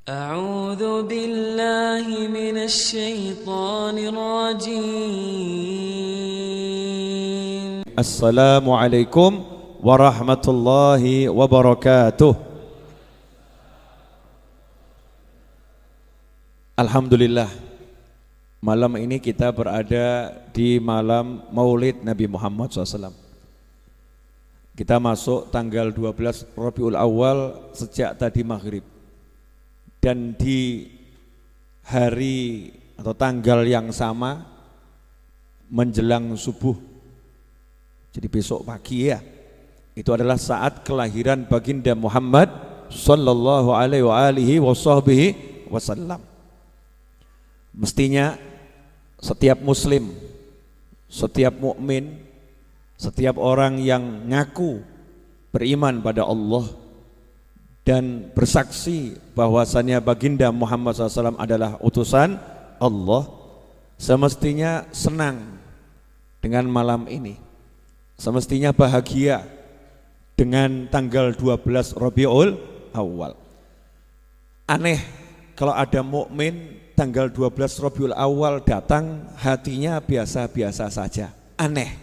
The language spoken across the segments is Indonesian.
أعوذ بالله من الشيطان الرجيم. السلام عليكم ورحمة الله وبركاته. Alhamdulillah, malam ini kita berada di malam Maulid Nabi Muhammad SAW. Kita masuk tanggal 12 Rabiul Awal sejak tadi maghrib. Dan di hari atau tanggal yang sama menjelang subuh, jadi besok pagi ya, itu adalah saat kelahiran baginda Muhammad sallallahu alaihi wasallam. Mestinya setiap muslim, setiap mukmin, setiap orang yang ngaku beriman pada Allah dan bersaksi bahwasannya baginda Muhammad SAW adalah utusan Allah, semestinya senang dengan malam ini, semestinya bahagia dengan tanggal 12 Rabiul Awal. Aneh kalau ada mukmin tanggal 12 Rabiul Awal datang hatinya biasa-biasa saja. Aneh.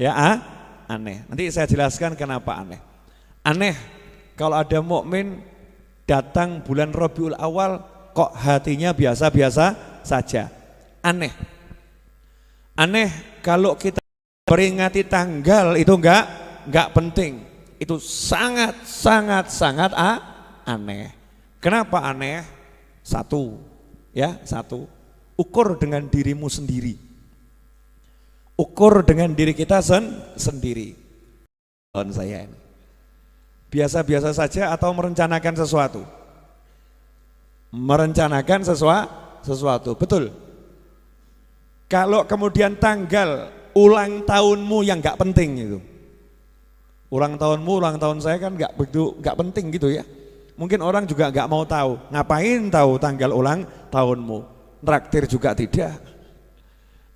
Ya, aneh. Nanti saya jelaskan kenapa aneh. Aneh kalau ada mukmin datang bulan Rabiul Awal kok hatinya biasa-biasa saja. Aneh. Aneh kalau kita peringati tanggal itu enggak penting. Itu sangat aneh. Kenapa aneh? Satu, ukur dengan dirimu sendiri. Ukur dengan diri kita sendiri. Tahun saya ini biasa-biasa saja atau merencanakan sesuatu? Merencanakan sesuatu, betul. Kalau kemudian tanggal ulang tahunmu yang nggak penting itu, ulang tahun saya kan nggak penting gitu ya. Mungkin orang juga nggak mau tahu, ngapain tahu tanggal ulang tahunmu? Traktir juga tidak,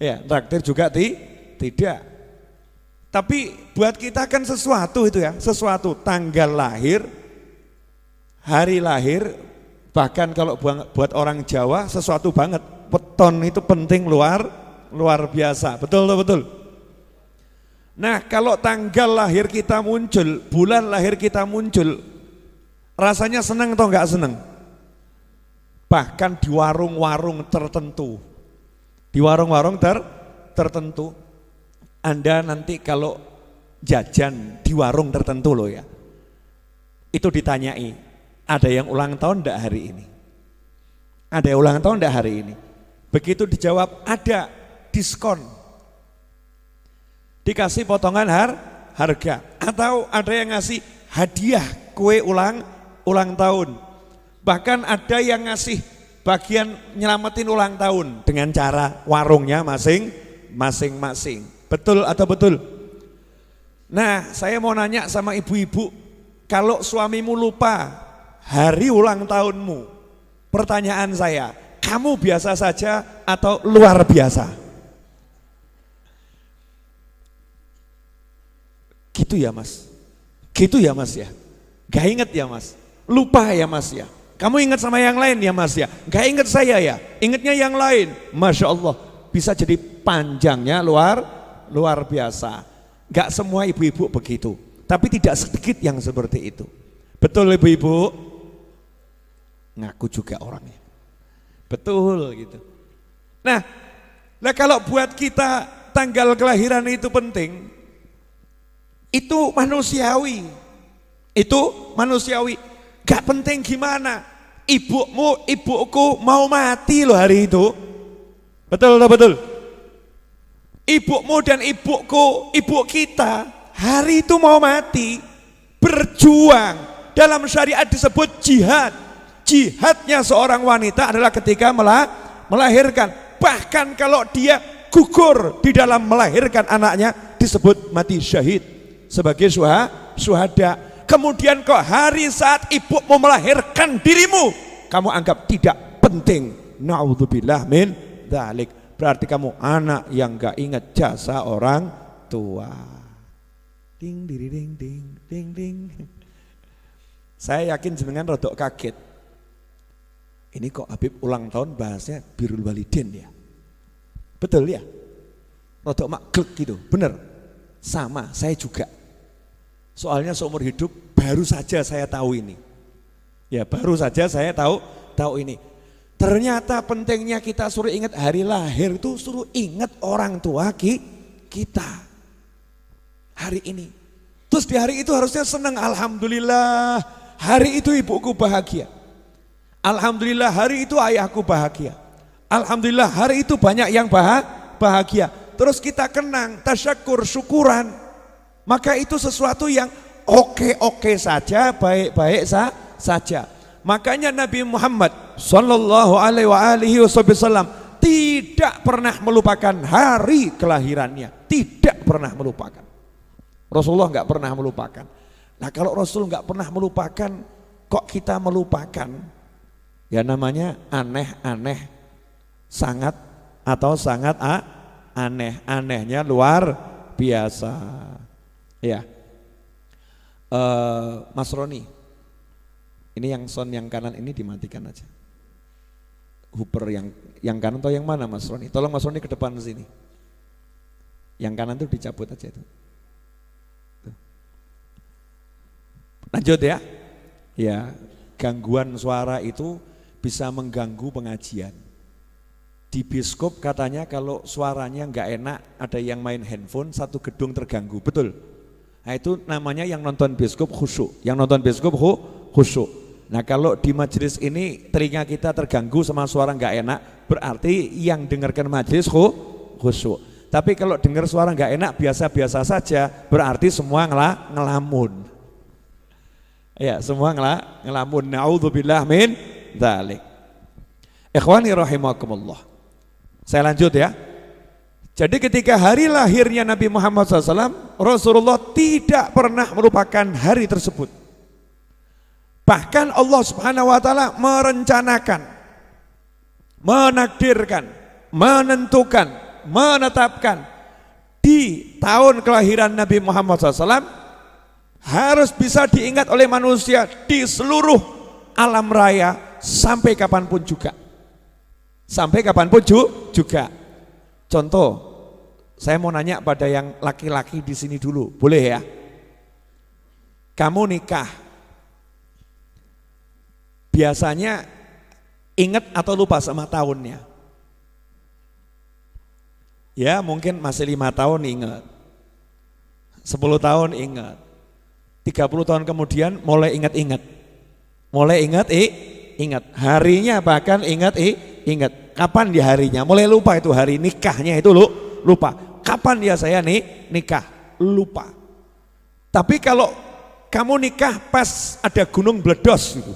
ya traktir juga tidak. Tapi buat kita kan sesuatu itu ya, sesuatu tanggal lahir, hari lahir, bahkan kalau buat orang Jawa sesuatu banget. Weton itu penting luar biasa, betul. Nah kalau tanggal lahir kita muncul, bulan lahir kita muncul, rasanya senang atau enggak senang? Bahkan di warung-warung tertentu, tertentu, Anda nanti kalau jajan di warung tertentu loh ya, itu ditanyai, ada yang ulang tahun enggak hari ini? Ada yang ulang tahun enggak hari ini? Begitu dijawab ada, diskon, dikasih potongan harga, atau ada yang ngasih hadiah kue ulang tahun. Bahkan ada yang ngasih bagian nyelamatin ulang tahun dengan cara warungnya masing-masing. Betul atau betul? Nah, saya mau nanya sama ibu-ibu, kalau suamimu lupa hari ulang tahunmu, pertanyaan saya, kamu biasa saja atau luar biasa? Gitu ya mas? Gitu ya mas ya? Gak inget ya mas? Lupa ya mas ya? Kamu ingat sama yang lain ya mas ya? Gak inget saya ya? Ingetnya yang lain. Masya Allah, bisa jadi panjangnya luar biasa. Gak semua ibu-ibu begitu, tapi tidak sedikit yang seperti itu. Betul ibu-ibu? Ngaku juga orangnya. Betul gitu. Nah kalau buat kita tanggal kelahiran itu penting, itu manusiawi. Itu manusiawi. Gak penting gimana, ibuku mau mati loh hari itu. Betul. Ibumu dan ibuku, ibu kita hari itu mau mati, berjuang. Dalam syariat disebut jihad. Jihadnya seorang wanita adalah ketika melahirkan. Bahkan kalau dia gugur di dalam melahirkan anaknya disebut mati syahid sebagai syuhada. Kemudian kok hari saat ibumu melahirkan dirimu, kamu anggap tidak penting. Na'udzubillah min dzalik. Berarti kamu anak yang gak ingat jasa orang tua. Ding ding ding ding ding ding. Saya yakin jenengan rodok kaget. Ini kok Habib ulang tahun bahasnya birrul walidain ya. Betul ya? Rodok maglek gitu, bener. Sama, saya juga. Soalnya seumur hidup baru saja saya tahu ini. Ya baru saja saya tahu ini. Ternyata pentingnya kita suruh ingat hari lahir itu suruh ingat orang tua kita. Hari ini. Terus di hari itu harusnya senang, alhamdulillah. Hari itu ibuku bahagia. Alhamdulillah hari itu ayahku bahagia. Alhamdulillah hari itu banyak yang bahagia. Terus kita kenang, tasyakur, syukuran. Maka itu sesuatu yang oke-oke saja, baik-baik saja. Makanya Nabi Muhammad sallallahu alaihi wasallam tidak pernah melupakan hari kelahirannya, tidak pernah melupakan. Rasulullah nggak pernah melupakan. Nah kalau Rasul nggak pernah melupakan, kok kita melupakan? Ya namanya aneh-aneh, sangat aneh, anehnya luar biasa. Ya, Mas Roni, ini yang sound yang kanan ini dimatikan aja. Hooper yang kanan atau yang mana Mas Roni? Tolong Mas Roni ke depan sini. Yang kanan tuh dicabut aja itu. Lanjut ya. Ya, gangguan suara itu bisa mengganggu pengajian. Di biskop katanya kalau suaranya nggak enak, ada yang main handphone, satu gedung terganggu, betul? Nah itu namanya yang nonton biskop khusyuk, khusyuk. Nah kalau di majelis ini telinga kita terganggu sama suara nggak enak, berarti yang dengarkan majelis khusyuk. Tapi kalau dengar suara nggak enak biasa-biasa saja, berarti semua ngelamun. Ya semua ngelamun. Na'udzubillah min dzalik. Ikhwani rahimakumullah. Saya lanjut ya. Jadi ketika hari lahirnya Nabi Muhammad SAW, Rasulullah tidak pernah melupakan hari tersebut. Bahkan Allah Subhanahu wa taala merencanakan, menakdirkan, menentukan, menetapkan di tahun kelahiran Nabi Muhammad SAW harus bisa diingat oleh manusia di seluruh alam raya sampai kapanpun juga. Sampai kapanpun juga. Contoh, saya mau nanya pada yang laki-laki di sini dulu, boleh ya? Kamu nikah, biasanya ingat atau lupa sama tahunnya? Ya mungkin masih 5 tahun ingat, 10 tahun ingat, 30 tahun kemudian mulai ingat-ingat, ingat harinya, bahkan ingat. Kapan dia harinya? Mulai lupa itu hari nikahnya itu lupa. Kapan dia saya nikah? Lupa. Tapi kalau kamu nikah pas ada gunung meledos gitu.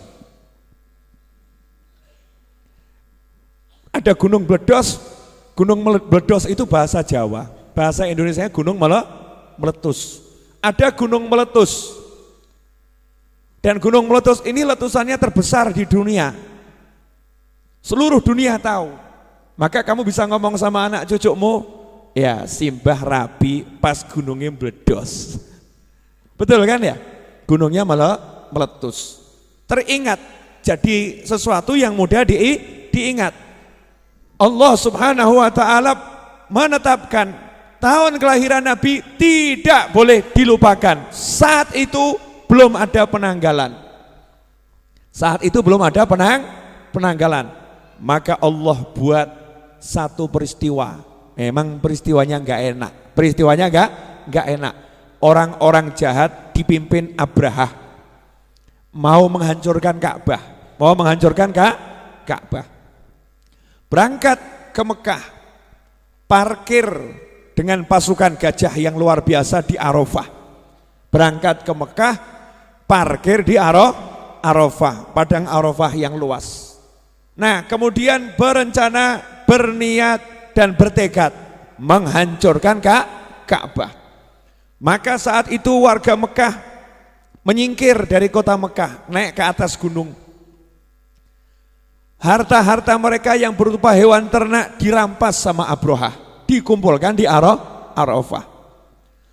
Ada gunung meledos itu bahasa Jawa. Bahasa Indonesia gunung meletus. Ada gunung meletus. Dan gunung meletus ini letusannya terbesar di dunia. Seluruh dunia tahu. Maka kamu bisa ngomong sama anak cucumu, ya Simbah Rabi pas gunungnya meledos. Betul kan ya? Gunungnya meletus. Teringat, jadi sesuatu yang mudah diingat. Allah Subhanahu wa taala menetapkan tahun kelahiran Nabi tidak boleh dilupakan. Saat itu belum ada penanggalan. Penanggalan. Maka Allah buat satu peristiwa. Memang peristiwanya nggak enak. Orang-orang jahat dipimpin Abrahah mau menghancurkan Ka'bah. Berangkat ke Mekah, parkir dengan pasukan gajah yang luar biasa di Arafah. Berangkat ke Mekah, parkir di Arafah, padang Arafah yang luas. Nah kemudian berencana, berniat dan bertekad menghancurkan Ka'bah. Maka saat itu warga Mekah menyingkir dari kota Mekah, naik ke atas gunung. Harta-harta mereka yang berupa hewan ternak dirampas sama Abrahah, dikumpulkan di Arafah.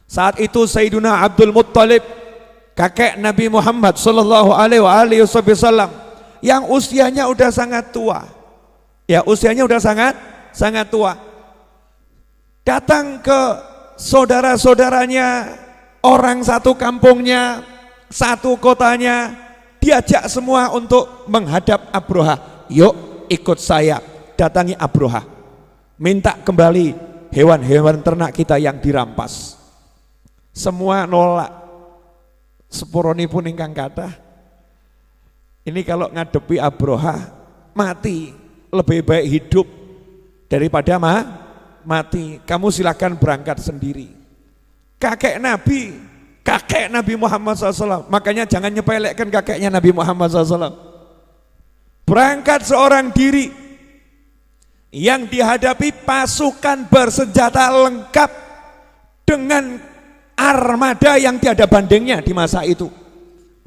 Saat itu Sayyiduna Abdul Muttalib, kakek Nabi Muhammad sallallahu alaihi wasallam, yang usianya udah sangat tua. Ya, usianya udah sangat tua. Datang ke saudara-saudaranya, orang satu kampungnya, satu kotanya, diajak semua untuk menghadap Abroha. Yuk ikut saya datangi Abroha, minta kembali hewan-hewan ternak kita yang dirampas. Semua nolak. Sepuronipun ingkang kathah, ini kalau ngadepi Abroha mati, lebih baik hidup daripada mati. Kamu silakan berangkat sendiri. Kakek Nabi Muhammad SAW, makanya jangan nyepelekkan kakeknya Nabi Muhammad SAW. Berangkat seorang diri, yang dihadapi pasukan bersenjata lengkap dengan armada yang tiada bandingnya di masa itu.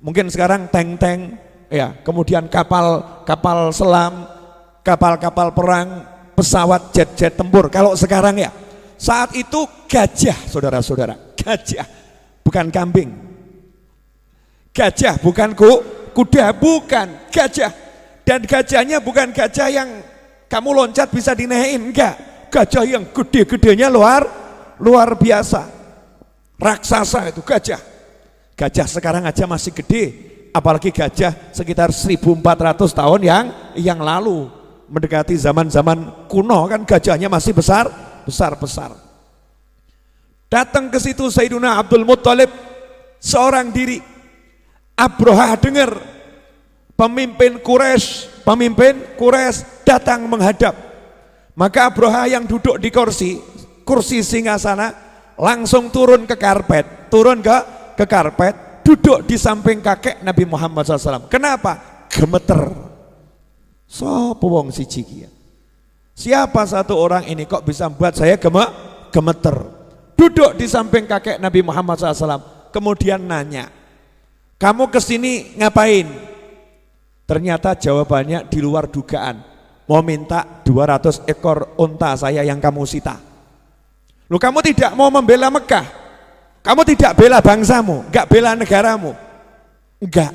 Mungkin sekarang tank-tank, ya, kemudian kapal selam, kapal-kapal perang, pesawat jet-jet tempur. Kalau sekarang ya, saat itu gajah, saudara-saudara, gajah, bukan kambing. Gajah bukan kuda, bukan gajah. Dan gajahnya bukan gajah yang kamu loncat bisa dinaikin, enggak. Gajah yang gede-gedenya luar biasa. Raksasa itu gajah. Gajah sekarang aja masih gede, apalagi gajah sekitar 1400 tahun yang lalu, mendekati zaman-zaman kuno kan gajahnya masih besar. Datang ke situ Sayyiduna Abdul Muttalib seorang diri. Abroha dengar pemimpin Quraisy datang menghadap. Maka Abroha yang duduk di kursi singgasana langsung turun ke karpet, duduk di samping kakek Nabi Muhammad SAW. Kenapa? Gemeter. Sopo wong siji ki ya? Siapa satu orang ini kok bisa membuat saya gemeter? Duduk di samping kakek Nabi Muhammad SAW, kemudian nanya, kamu kesini ngapain? Ternyata jawabannya di luar dugaan, mau minta 200 ekor unta saya yang kamu sita. Loh, kamu tidak mau membela Mekah, kamu tidak bela bangsamu, enggak bela negaramu, enggak.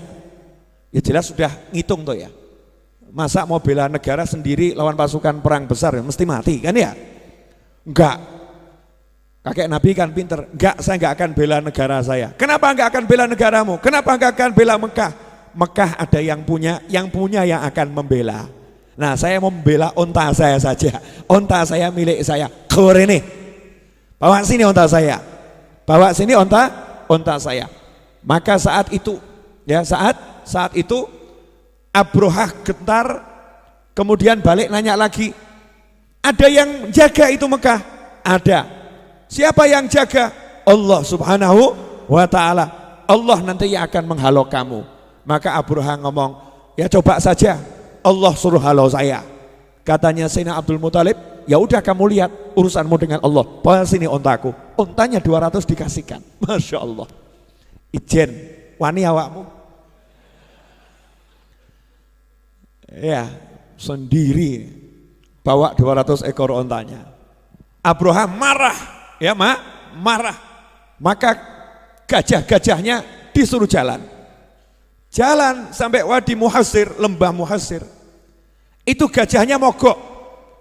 Ya jelas sudah ngitung tuh ya. Masa mau bela negara sendiri lawan pasukan perang besar ya mesti mati kan ya? Enggak. Kakek Nabi kan pinter, enggak, saya enggak akan bela negara saya. Kenapa enggak akan bela negaramu? Kenapa enggak akan bela Mekah? Mekah ada yang punya yang akan membela. Nah, saya mau membela unta saya saja. Unta saya milik saya. Kore nih. Bawa sini unta saya. Bawa sini unta saya. Maka saat itu ya, saat itu Abroha gentar, kemudian balik nanya lagi. Ada yang jaga itu Mekah? Ada. Siapa yang jaga? Allah Subhanahu wa ta'ala. Allah nanti yang akan menghalau kamu. Maka Abroha ngomong, ya coba saja Allah suruh halau saya. Katanya Sayyidina Abdul Muttalib, ya udah kamu lihat urusanmu dengan Allah. Bawa sini ontaku. Ontanya 200 dikasihkan. Masya Allah. Ijen, wani awakmu. Ya, sendiri bawa 200 ekor ontanya. Abroha marah, ya marah. Maka gajah-gajahnya disuruh jalan sampai Wadi Muhassir, lembah Muhassir. Itu gajahnya mogok,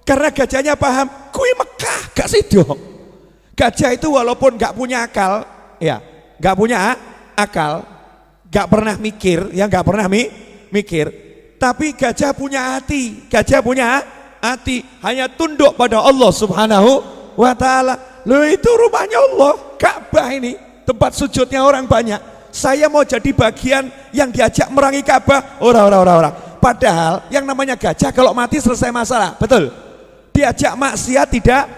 karena gajahnya paham, kui Mekah gak sido. Gajah itu walaupun gak punya akal, ya gak punya akal, gak pernah mikir, ya gak pernah mikir, tapi gajah punya hati, hanya tunduk pada Allah Subhanahu wa ta'ala. Loh, itu rumahnya Allah, Ka'bah ini, tempat sujudnya orang banyak. Saya mau jadi bagian yang diajak merangi Ka'bah, ora. Padahal yang namanya gajah kalau mati selesai masalah, betul? Diajak maksiat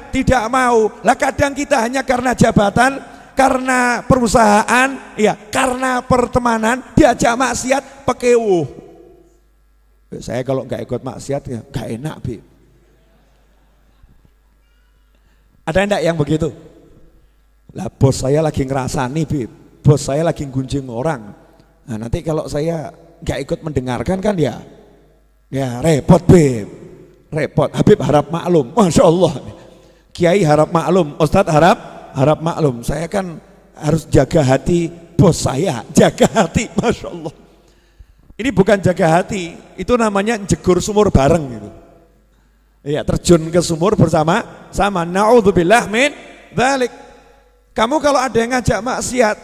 tidak mau. Lah kadang kita hanya karena jabatan, karena perusahaan, ya, karena pertemanan diajak maksiat pekewuh. Saya kalau nggak ikut maksiat ya nggak enak, Bib. Ada enggak yang begitu? Lah bos saya lagi ngerasani, Bib. Bos saya lagi gunjing orang. Nah, nanti kalau saya nggak ikut mendengarkan kan ya repot, Bib. Repot. Habib harap maklum. Masya Allah. Kiai harap maklum, Ustadz harap maklum. Saya kan harus jaga hati bos saya, jaga hati. Masya Allah. Ini bukan jaga hati, itu namanya jegur sumur bareng gitu. Iya, terjun ke sumur bersama-sama. Na'udzubillah min dzalik. Kamu kalau ada yang ngajak maksiat,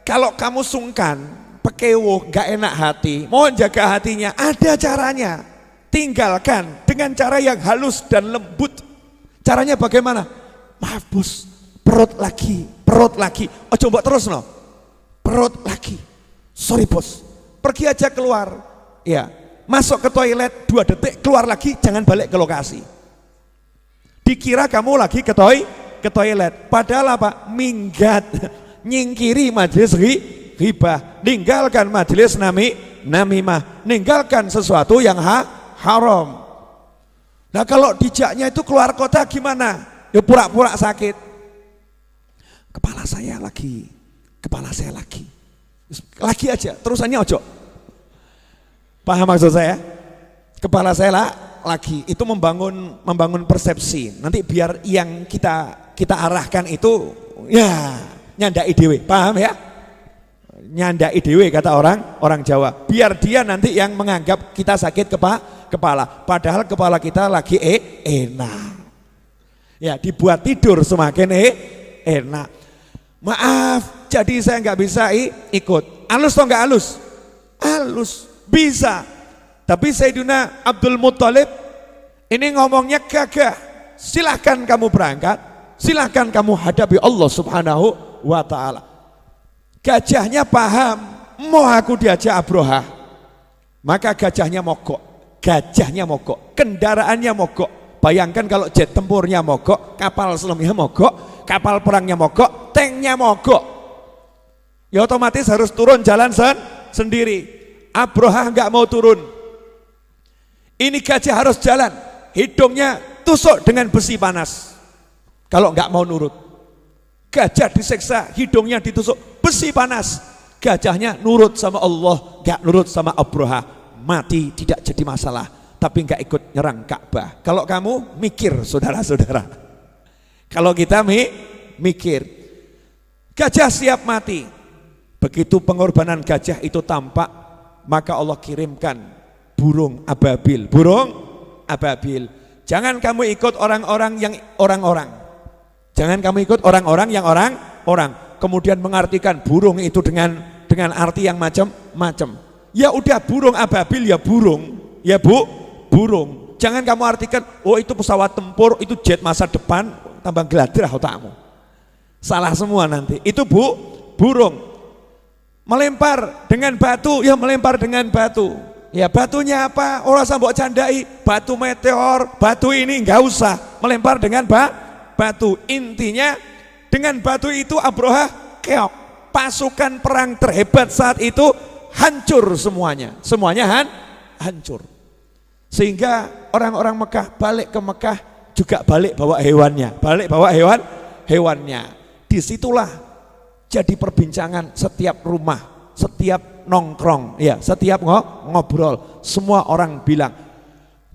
kalau kamu sungkan, pekewo, gak enak hati, mohon jaga hatinya, ada caranya. Tinggalkan dengan cara yang halus dan lembut. Caranya bagaimana? Maaf bos, perut lagi. Oh coba terus no, perut lagi. Sorry bos, pergi aja keluar. Ya, masuk ke toilet 2 detik, keluar lagi, jangan balik ke lokasi. Dikira kamu lagi ke toilet, padahal apa? Minggat, nyingkiri majelis ghibah, ninggalkan majelis namimah, ninggalkan sesuatu yang haram. Nah kalau dijaknya itu keluar kota gimana? Ya pura-pura sakit. Kepala saya lagi. Lagi aja, terusannya ojo. Paham maksud saya? Kepala saya lagi, itu membangun persepsi. Nanti biar yang kita arahkan itu ya nyandai dewe, paham ya? Nyandai dewe kata orang Jawa. Biar dia nanti yang menganggap kita sakit kepala, padahal kepala kita lagi enak. Ya dibuat tidur semakin enak. Maaf, jadi saya nggak bisa ikut. Halus atau nggak halus? Halus, bisa. Tapi Sayyidina Abdul Muttalib ini ngomongnya gagah. Silahkan kamu berangkat, silahkan kamu hadapi Allah Subhanahu wa Ta'ala. Gajahnya paham, mau aku diajak Abroha, maka gajahnya mogok, kendaraannya mogok. Bayangkan kalau jet tempurnya mogok, kapal selamnya mogok, kapal perangnya mogok, tanknya mogok, ya otomatis harus turun jalan sendiri. Abroha nggak mau turun, ini gajah harus jalan, hidungnya tusuk dengan besi panas. Kalau nggak mau nurut, gajah disiksa, hidungnya ditusuk besi panas, gajahnya nurut sama Allah, nggak nurut sama Abroha, mati tidak jadi masalah, tapi nggak ikut nyerang Ka'bah. Kalau kamu mikir, saudara-saudara, kalau kita mikir, gajah siap mati. Begitu pengorbanan gajah itu tampak, maka Allah kirimkan burung ababil. Jangan kamu ikut orang-orang yang orang-orang. Jangan kamu ikut orang-orang yang orang-orang. Kemudian mengartikan burung itu dengan arti yang macam-macam. Ya udah burung ababil ya burung, ya burung. Jangan kamu artikan, oh itu pesawat tempur, itu jet masa depan, tambah geladrah otakmu. Salah semua nanti. Itu burung. Melempar dengan batu, ya melempar dengan batu. Ya batunya apa? Orang sambok candai, batu meteor, batu ini enggak usah. Melempar dengan batu. Intinya dengan batu itu Abroha keok. Pasukan perang terhebat saat itu hancur semuanya. Semuanya hancur. Sehingga orang-orang Mekah balik ke Mekah juga balik bawa hewannya. Disitulah jadi perbincangan setiap rumah, setiap nongkrong, ya, setiap ngobrol. Semua orang bilang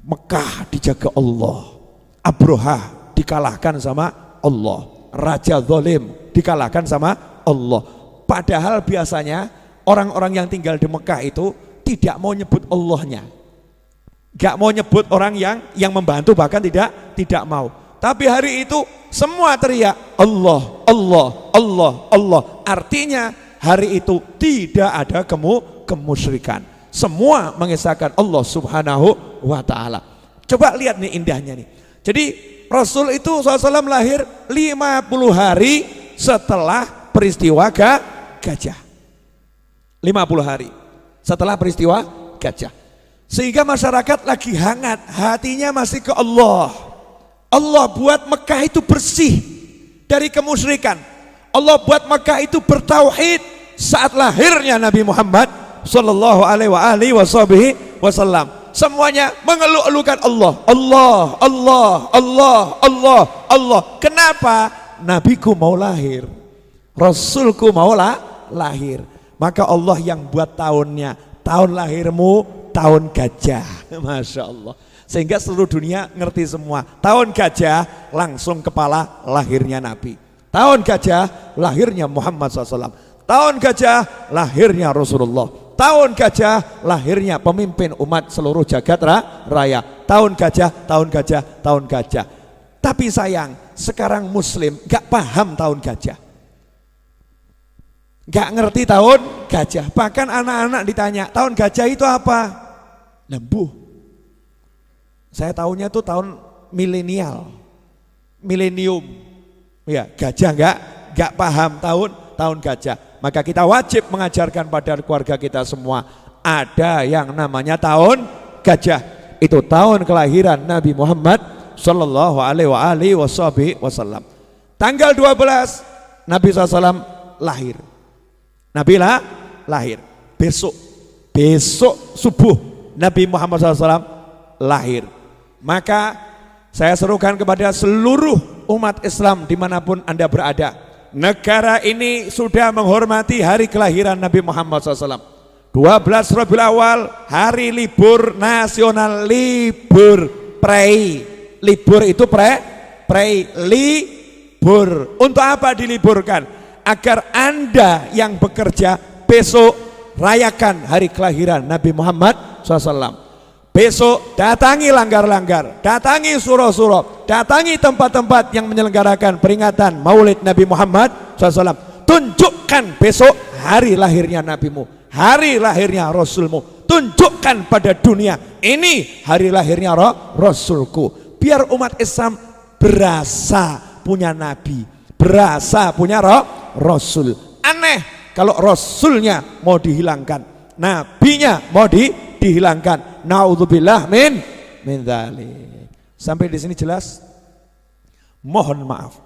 Mekah dijaga Allah, Abroha dikalahkan sama Allah, Raja Zalim dikalahkan sama Allah. Padahal biasanya orang-orang yang tinggal di Mekah itu tidak mau nyebut Allahnya, gak mau nyebut orang yang membantu, bahkan tidak mau. Tapi hari itu semua teriak Allah, Allah, Allah, Allah. Artinya hari itu tidak ada kemusyrikan. Semua mengesahkan Allah Subhanahu wa Ta'ala. Coba lihat nih indahnya nih. Jadi Rasul itu SAW lahir 50 hari setelah peristiwa gajah. 50 hari setelah peristiwa gajah. Sehingga masyarakat lagi hangat, hatinya masih ke Allah. Allah buat Mekah itu bersih dari kemusyrikan. Allah buat Mekah itu bertauhid saat lahirnya Nabi Muhammad sallallahu alaihi wasallam. Semuanya mengeluh-elukan Allah, Allah, Allah, Allah, Allah, Allah. Kenapa? Nabiku mau lahir, Rasulku mau lahir. Maka Allah yang buat tahunnya, tahun lahirmu tahun gajah. Masya Allah. Sehingga seluruh dunia ngerti semua. Tahun gajah langsung kepala lahirnya Nabi. Tahun gajah lahirnya Muhammad SAW. Tahun gajah lahirnya Rasulullah. Tahun gajah lahirnya pemimpin umat seluruh jagat raya. Tahun gajah, tahun gajah, tahun gajah. Tapi sayang, sekarang muslim gak paham tahun gajah, gak ngerti tahun gajah. Bahkan anak-anak ditanya, tahun gajah itu apa? Lembu. Saya tahunya itu tahun milenium. Ya, gajah gak paham tahun gajah. Maka kita wajib mengajarkan pada keluarga kita semua, ada yang namanya tahun gajah. Itu tahun kelahiran Nabi Muhammad sallallahu alaihi wasallam. Tanggal 12 Nabi SAW lahir. Nabi lahir. Besok subuh Nabi Muhammad SAW lahir. Maka saya serukan kepada seluruh umat Islam dimanapun Anda berada, negara ini sudah menghormati hari kelahiran Nabi Muhammad SAW. 12 Rabiul Awal, hari libur nasional, libur prei. Libur itu libur. Untuk apa diliburkan? Agar Anda yang bekerja besok rayakan hari kelahiran Nabi Muhammad SAW. Besok datangi langgar-langgar, datangi surau-surau, datangi tempat-tempat yang menyelenggarakan peringatan Maulid Nabi Muhammad SAW. Tunjukkan besok hari lahirnya nabimu, hari lahirnya rasulmu. Tunjukkan pada dunia, ini hari lahirnya rasulku. Biar umat Islam berasa punya nabi, berasa punya rasul. Aneh kalau rasulnya mau dihilangkan, nabinya mau dihilangkan. Naudzubillah min dzalik. Sampai di sini jelas? Mohon maaf,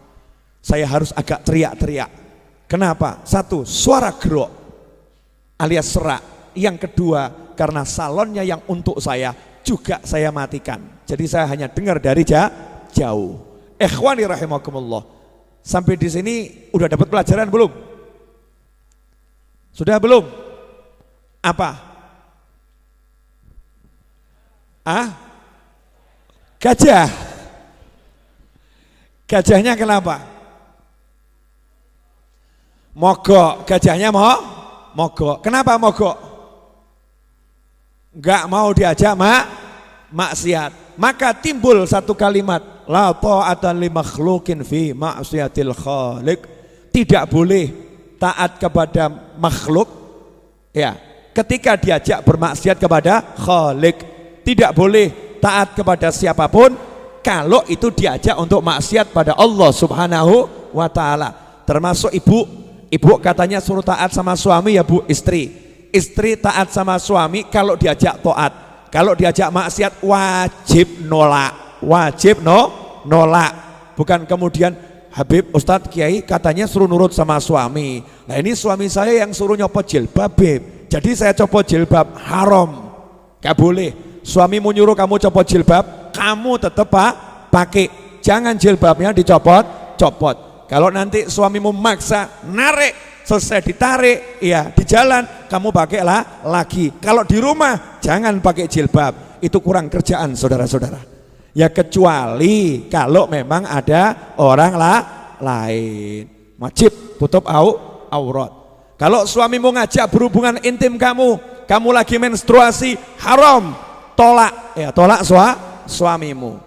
saya harus agak teriak-teriak. Kenapa? Satu, suara gerok alias serak. Yang kedua, karena salonnya yang untuk saya juga saya matikan. Jadi saya hanya dengar dari jauh. Ikhwani rahimakumullah. Sampai di sini udah dapat pelajaran belum? Sudah belum? Apa? Gajah. Gajahnya kenapa? Mogok. Gajahnya mogok. Kenapa mogok? Enggak mau diajak maksiat. Maka timbul satu kalimat, la ta'ata li makhluqin fi ma'siyatil khaliq. Tidak boleh taat kepada makhluk ya ketika diajak bermaksiat kepada khaliq. Tidak boleh taat kepada siapapun kalau itu diajak untuk maksiat pada Allah Subhanahu wa taala. Termasuk ibu katanya suruh taat sama suami ya Bu, istri taat sama suami kalau diajak taat. Kalau diajak maksiat wajib nolak, nolak. Bukan kemudian Habib Ustadz Kiai katanya suruh nurut sama suami. Nah ini suami saya yang suruh nyopot jilbab, Beb. Jadi saya copot jilbab, haram. Gak boleh. Suamimu nyuruh kamu copot jilbab, kamu tetap pakai. Jangan jilbabnya dicopot. Kalau nanti suamimu maksa narik, selesai ditarik, ya di jalan kamu pakailah lagi. Kalau di rumah jangan pakai jilbab, itu kurang kerjaan saudara-saudara. Ya kecuali kalau memang ada orang lain, wajib tutup aurat. Kalau suamimu ngajak berhubungan intim kamu lagi menstruasi, haram, tolak, ya tolak suamimu.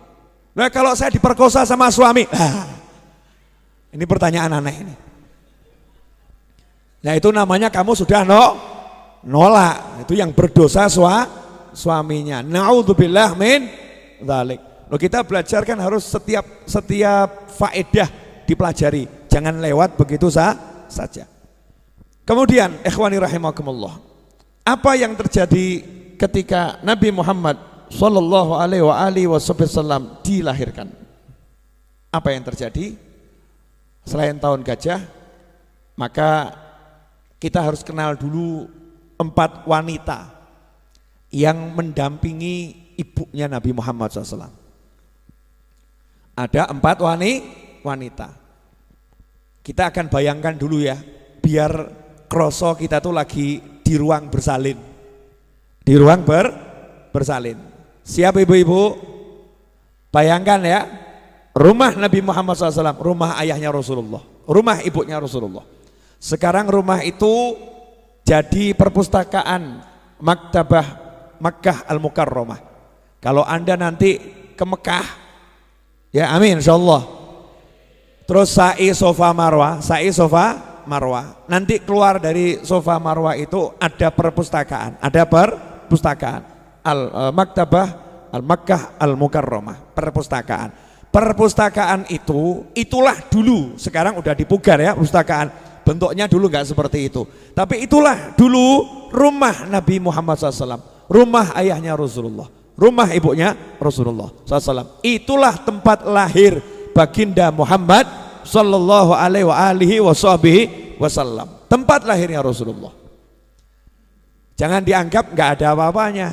Nah kalau saya diperkosa sama suami, ini pertanyaan aneh ini. Nah itu namanya kamu sudah nolak. Itu yang berdosa suaminya. Naudzubillah min dzalik. Loh kita belajar kan harus setiap faedah dipelajari. Jangan lewat begitu saja. Kemudian ikhwani rahimakumullah. Apa yang terjadi ketika Nabi Muhammad sallallahu alaihi wasallam dilahirkan? Apa yang terjadi? Selain tahun gajah, maka kita harus kenal dulu 4 wanita yang mendampingi ibunya Nabi Muhammad SAW. Ada 4 wanita. Kita akan bayangkan dulu ya, biar kroso kita tuh lagi di ruang bersalin. Di ruang bersalin. Siap ibu-ibu? Bayangkan ya, rumah Nabi Muhammad SAW, rumah ayahnya Rasulullah, rumah ibunya Rasulullah. Sekarang rumah itu jadi perpustakaan Maktabah Makkah Al-Mukarramah. Kalau Anda nanti ke Mekah, ya amin insyaallah, terus sa'i Safa Marwah, nanti keluar dari Safa Marwah itu ada perpustakaan, Maktabah Al-Makkah Al-Mukarramah, perpustakaan itu, itulah dulu, sekarang udah dipugar ya perpustakaan. Bentuknya dulu nggak seperti itu, tapi itulah dulu rumah Nabi Muhammad SAW, rumah ayahnya Rasulullah, rumah ibunya Rasulullah SAW. Itulah tempat lahir baginda Muhammad Sallallahu Alaihi Wasallam, tempat lahirnya Rasulullah. Jangan dianggap nggak ada apa-apanya,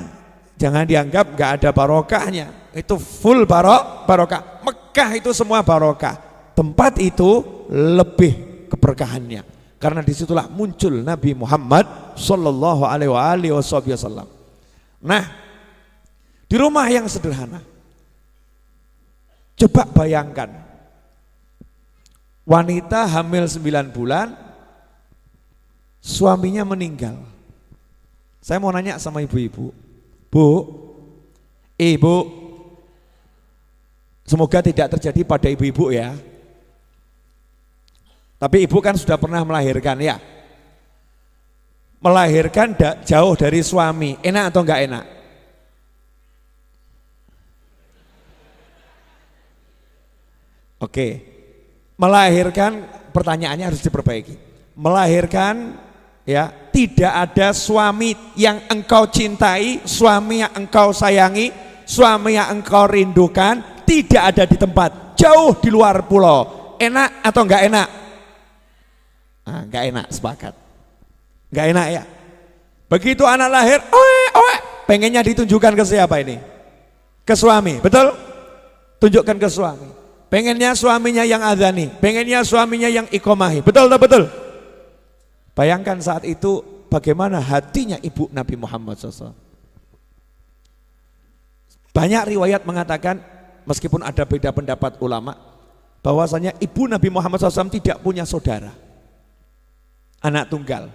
jangan dianggap nggak ada barokahnya. Itu full barokah. Mekah itu semua barokah. Tempat itu lebih keberkahannya, karena disitulah muncul Nabi Muhammad Sallallahu Alaihi Wasallam. Nah, di rumah yang sederhana, coba bayangkan wanita hamil 9 bulan, suaminya meninggal. Saya mau nanya sama ibu-ibu, ibu, semoga tidak terjadi pada ibu-ibu ya. Tapi ibu kan sudah pernah melahirkan ya. Melahirkan jauh dari suami, enak atau enggak enak? Oke. Melahirkan, pertanyaannya harus diperbaiki. Melahirkan ya, tidak ada suami yang engkau cintai, suami yang engkau sayangi, suami yang engkau rindukan, tidak ada di tempat, jauh di luar pulau. Enak atau enggak enak? Nah, enggak enak, sepakat. Enggak enak ya. Begitu anak lahir, pengennya ditunjukkan ke siapa ini? Ke suami, betul? Tunjukkan ke suami. Pengennya suaminya yang adzani, pengennya suaminya yang iqomahi, betul tak betul? Bayangkan saat itu bagaimana hatinya ibu Nabi Muhammad SAW. Banyak riwayat mengatakan, meskipun ada beda pendapat ulama, bahwasanya ibu Nabi Muhammad SAW tidak punya saudara, anak tunggal,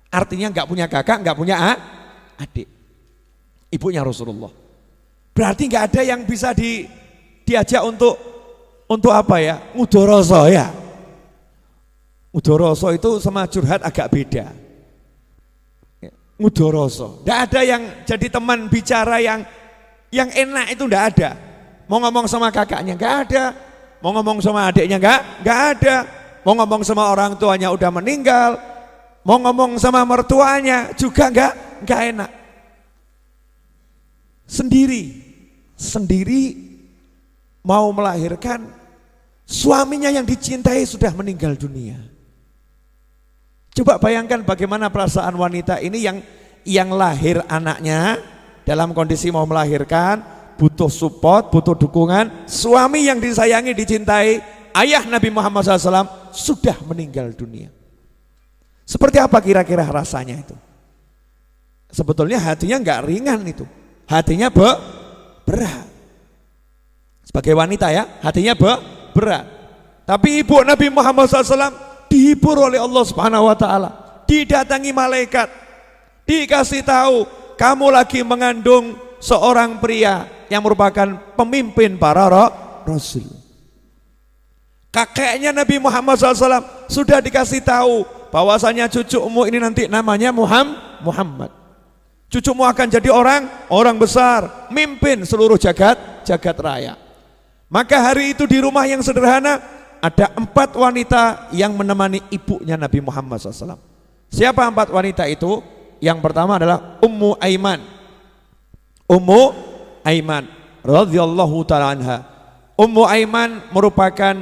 artinya nggak punya kakak, nggak punya adik, ibunya Rasulullah. Berarti nggak ada yang bisa diajak untuk apa ya, mudoroso ya. Mudoroso itu sama curhat agak beda. Mudoroso, nggak ada yang jadi teman bicara yang enak, itu nggak ada. Mau ngomong sama kakaknya nggak ada, mau ngomong sama adiknya nggak ada. Mau ngomong sama orang tuanya udah meninggal, mau ngomong sama mertuanya juga enggak enak. Sendiri mau melahirkan, suaminya yang dicintai sudah meninggal dunia. Coba bayangkan bagaimana perasaan wanita ini yang lahir anaknya dalam kondisi mau melahirkan, butuh support, butuh dukungan, suami yang disayangi, dicintai, ayah Nabi Muhammad SAW sudah meninggal dunia. Seperti apa kira-kira rasanya itu? Sebetulnya hatinya nggak ringan itu, hatinya berat. Sebagai wanita ya, hatinya berat. Tapi ibu Nabi Muhammad SAW dihibur oleh Allah Subhanahu Wa Taala, didatangi malaikat, dikasih tahu kamu lagi mengandung seorang pria yang merupakan pemimpin para rasul. Kakeknya Nabi Muhammad SAW sudah dikasih tahu bahwasanya cucumu ini nanti namanya Muhammad. Cucumu akan jadi orang besar, mimpin seluruh jagat raya. Maka hari itu di rumah yang sederhana ada 4 wanita yang menemani ibunya Nabi Muhammad SAW. Siapa 4 wanita itu? Yang pertama adalah Ummu Aiman radhiyallahu taala anha. Ummu Aiman merupakan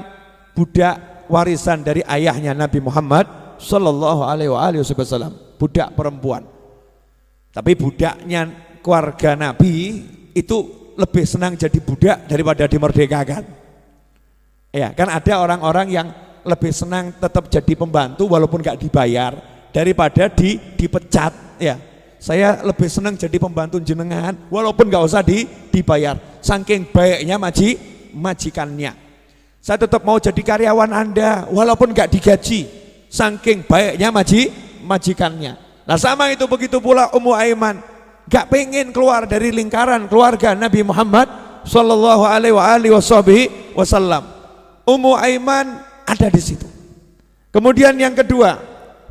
budak warisan dari ayahnya Nabi Muhammad Sallallahu Alaihi Wasallam, budak perempuan. Tapi budaknya keluarga Nabi itu lebih senang jadi budak daripada dimerdekakan. Ya, kan ada orang-orang yang lebih senang tetap jadi pembantu walaupun gak dibayar daripada dipecat. Ya, saya lebih senang jadi pembantu jenengan walaupun gak usah dibayar. Saking baiknya majikannya. Saya tetap mau jadi karyawan Anda walaupun gak digaji. saking baiknya majikannya. Nah sama itu begitu pula Ummu Aiman, gak pengen keluar dari lingkaran keluarga Nabi Muhammad sallallahu alaihi wasallam. Ummu Aiman ada di situ. Kemudian yang kedua,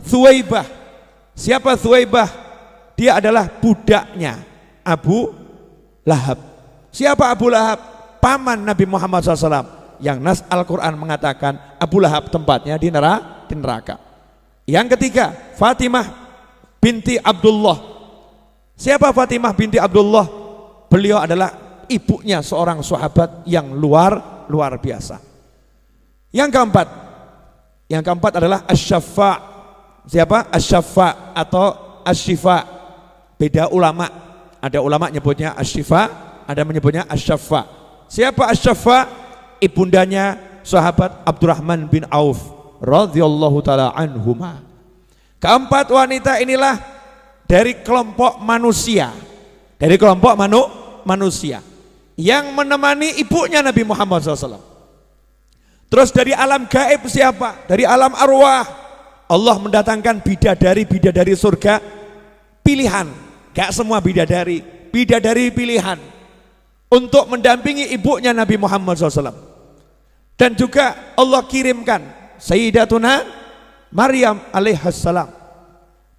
Thuwaibah. Siapa Thuwaibah? Dia adalah budaknya Abu Lahab. Siapa Abu Lahab? Paman Nabi Muhammad SAW. Yang nas Al-Quran mengatakan Abu Lahab tempatnya di neraka. Yang ketiga, Fatimah binti Abdullah. Siapa Fatimah binti Abdullah? Beliau adalah ibunya seorang sahabat yang luar biasa. Yang keempat adalah Asy-Syaffa'. Siapa? Asy-Syaffa' atau Asy-Syifa'. Beda ulama. Ada ulama nyebutnya Asy-Syifa', ada menyebutnya Asy-Syaffa'. Siapa Asy-Syaffa'? Ibundanya sahabat Abdurrahman bin Auf radhiyallahu taala anhuma. Keempat wanita inilah dari kelompok manusia, manusia yang menemani ibunya Nabi Muhammad SAW. Terus dari alam gaib siapa? Dari alam arwah Allah mendatangkan bidadari surga pilihan, gak semua bidadari pilihan untuk mendampingi ibunya Nabi Muhammad SAW. Dan juga Allah kirimkan Sayyidatuna Maryam alaihissalam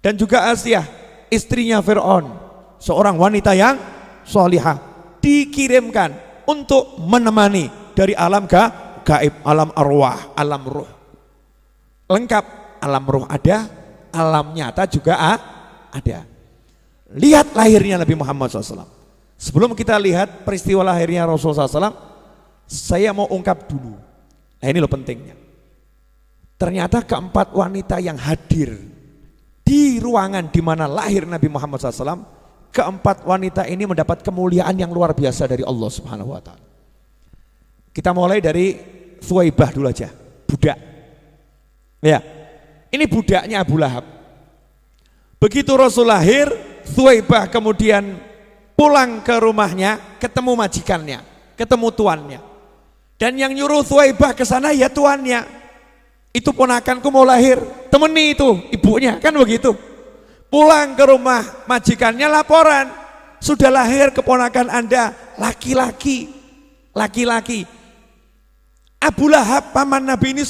dan juga Asiyah istrinya Fir'aun, seorang wanita yang sholihah, dikirimkan untuk menemani dari alam gaib, alam arwah, alam ruh. Lengkap, alam ruh ada, alam nyata juga ada. Lihat lahirnya Nabi Muhammad SAW. Sebelum kita lihat peristiwa lahirnya Rasulullah SAW, saya mau ungkap dulu. Nah ini loh pentingnya. Ternyata keempat wanita yang hadir di ruangan di mana lahir Nabi Muhammad SAW, keempat wanita ini mendapat kemuliaan yang luar biasa dari Allah Subhanahu Wa Taala. Kita mulai dari Thuwaibah dulu aja, budak. Ya, ini budaknya Abu Lahab. Begitu Rasul lahir, Thuwaibah kemudian pulang ke rumahnya, ketemu majikannya, ketemu tuannya. Dan yang nyuruh Thuwaibah ke sana ya tuannya. Itu ponakanku mau lahir, temeni itu ibunya, kan begitu. Pulang ke rumah majikannya laporan, sudah lahir keponakan Anda, laki-laki. Abu Lahab paman Nabi ini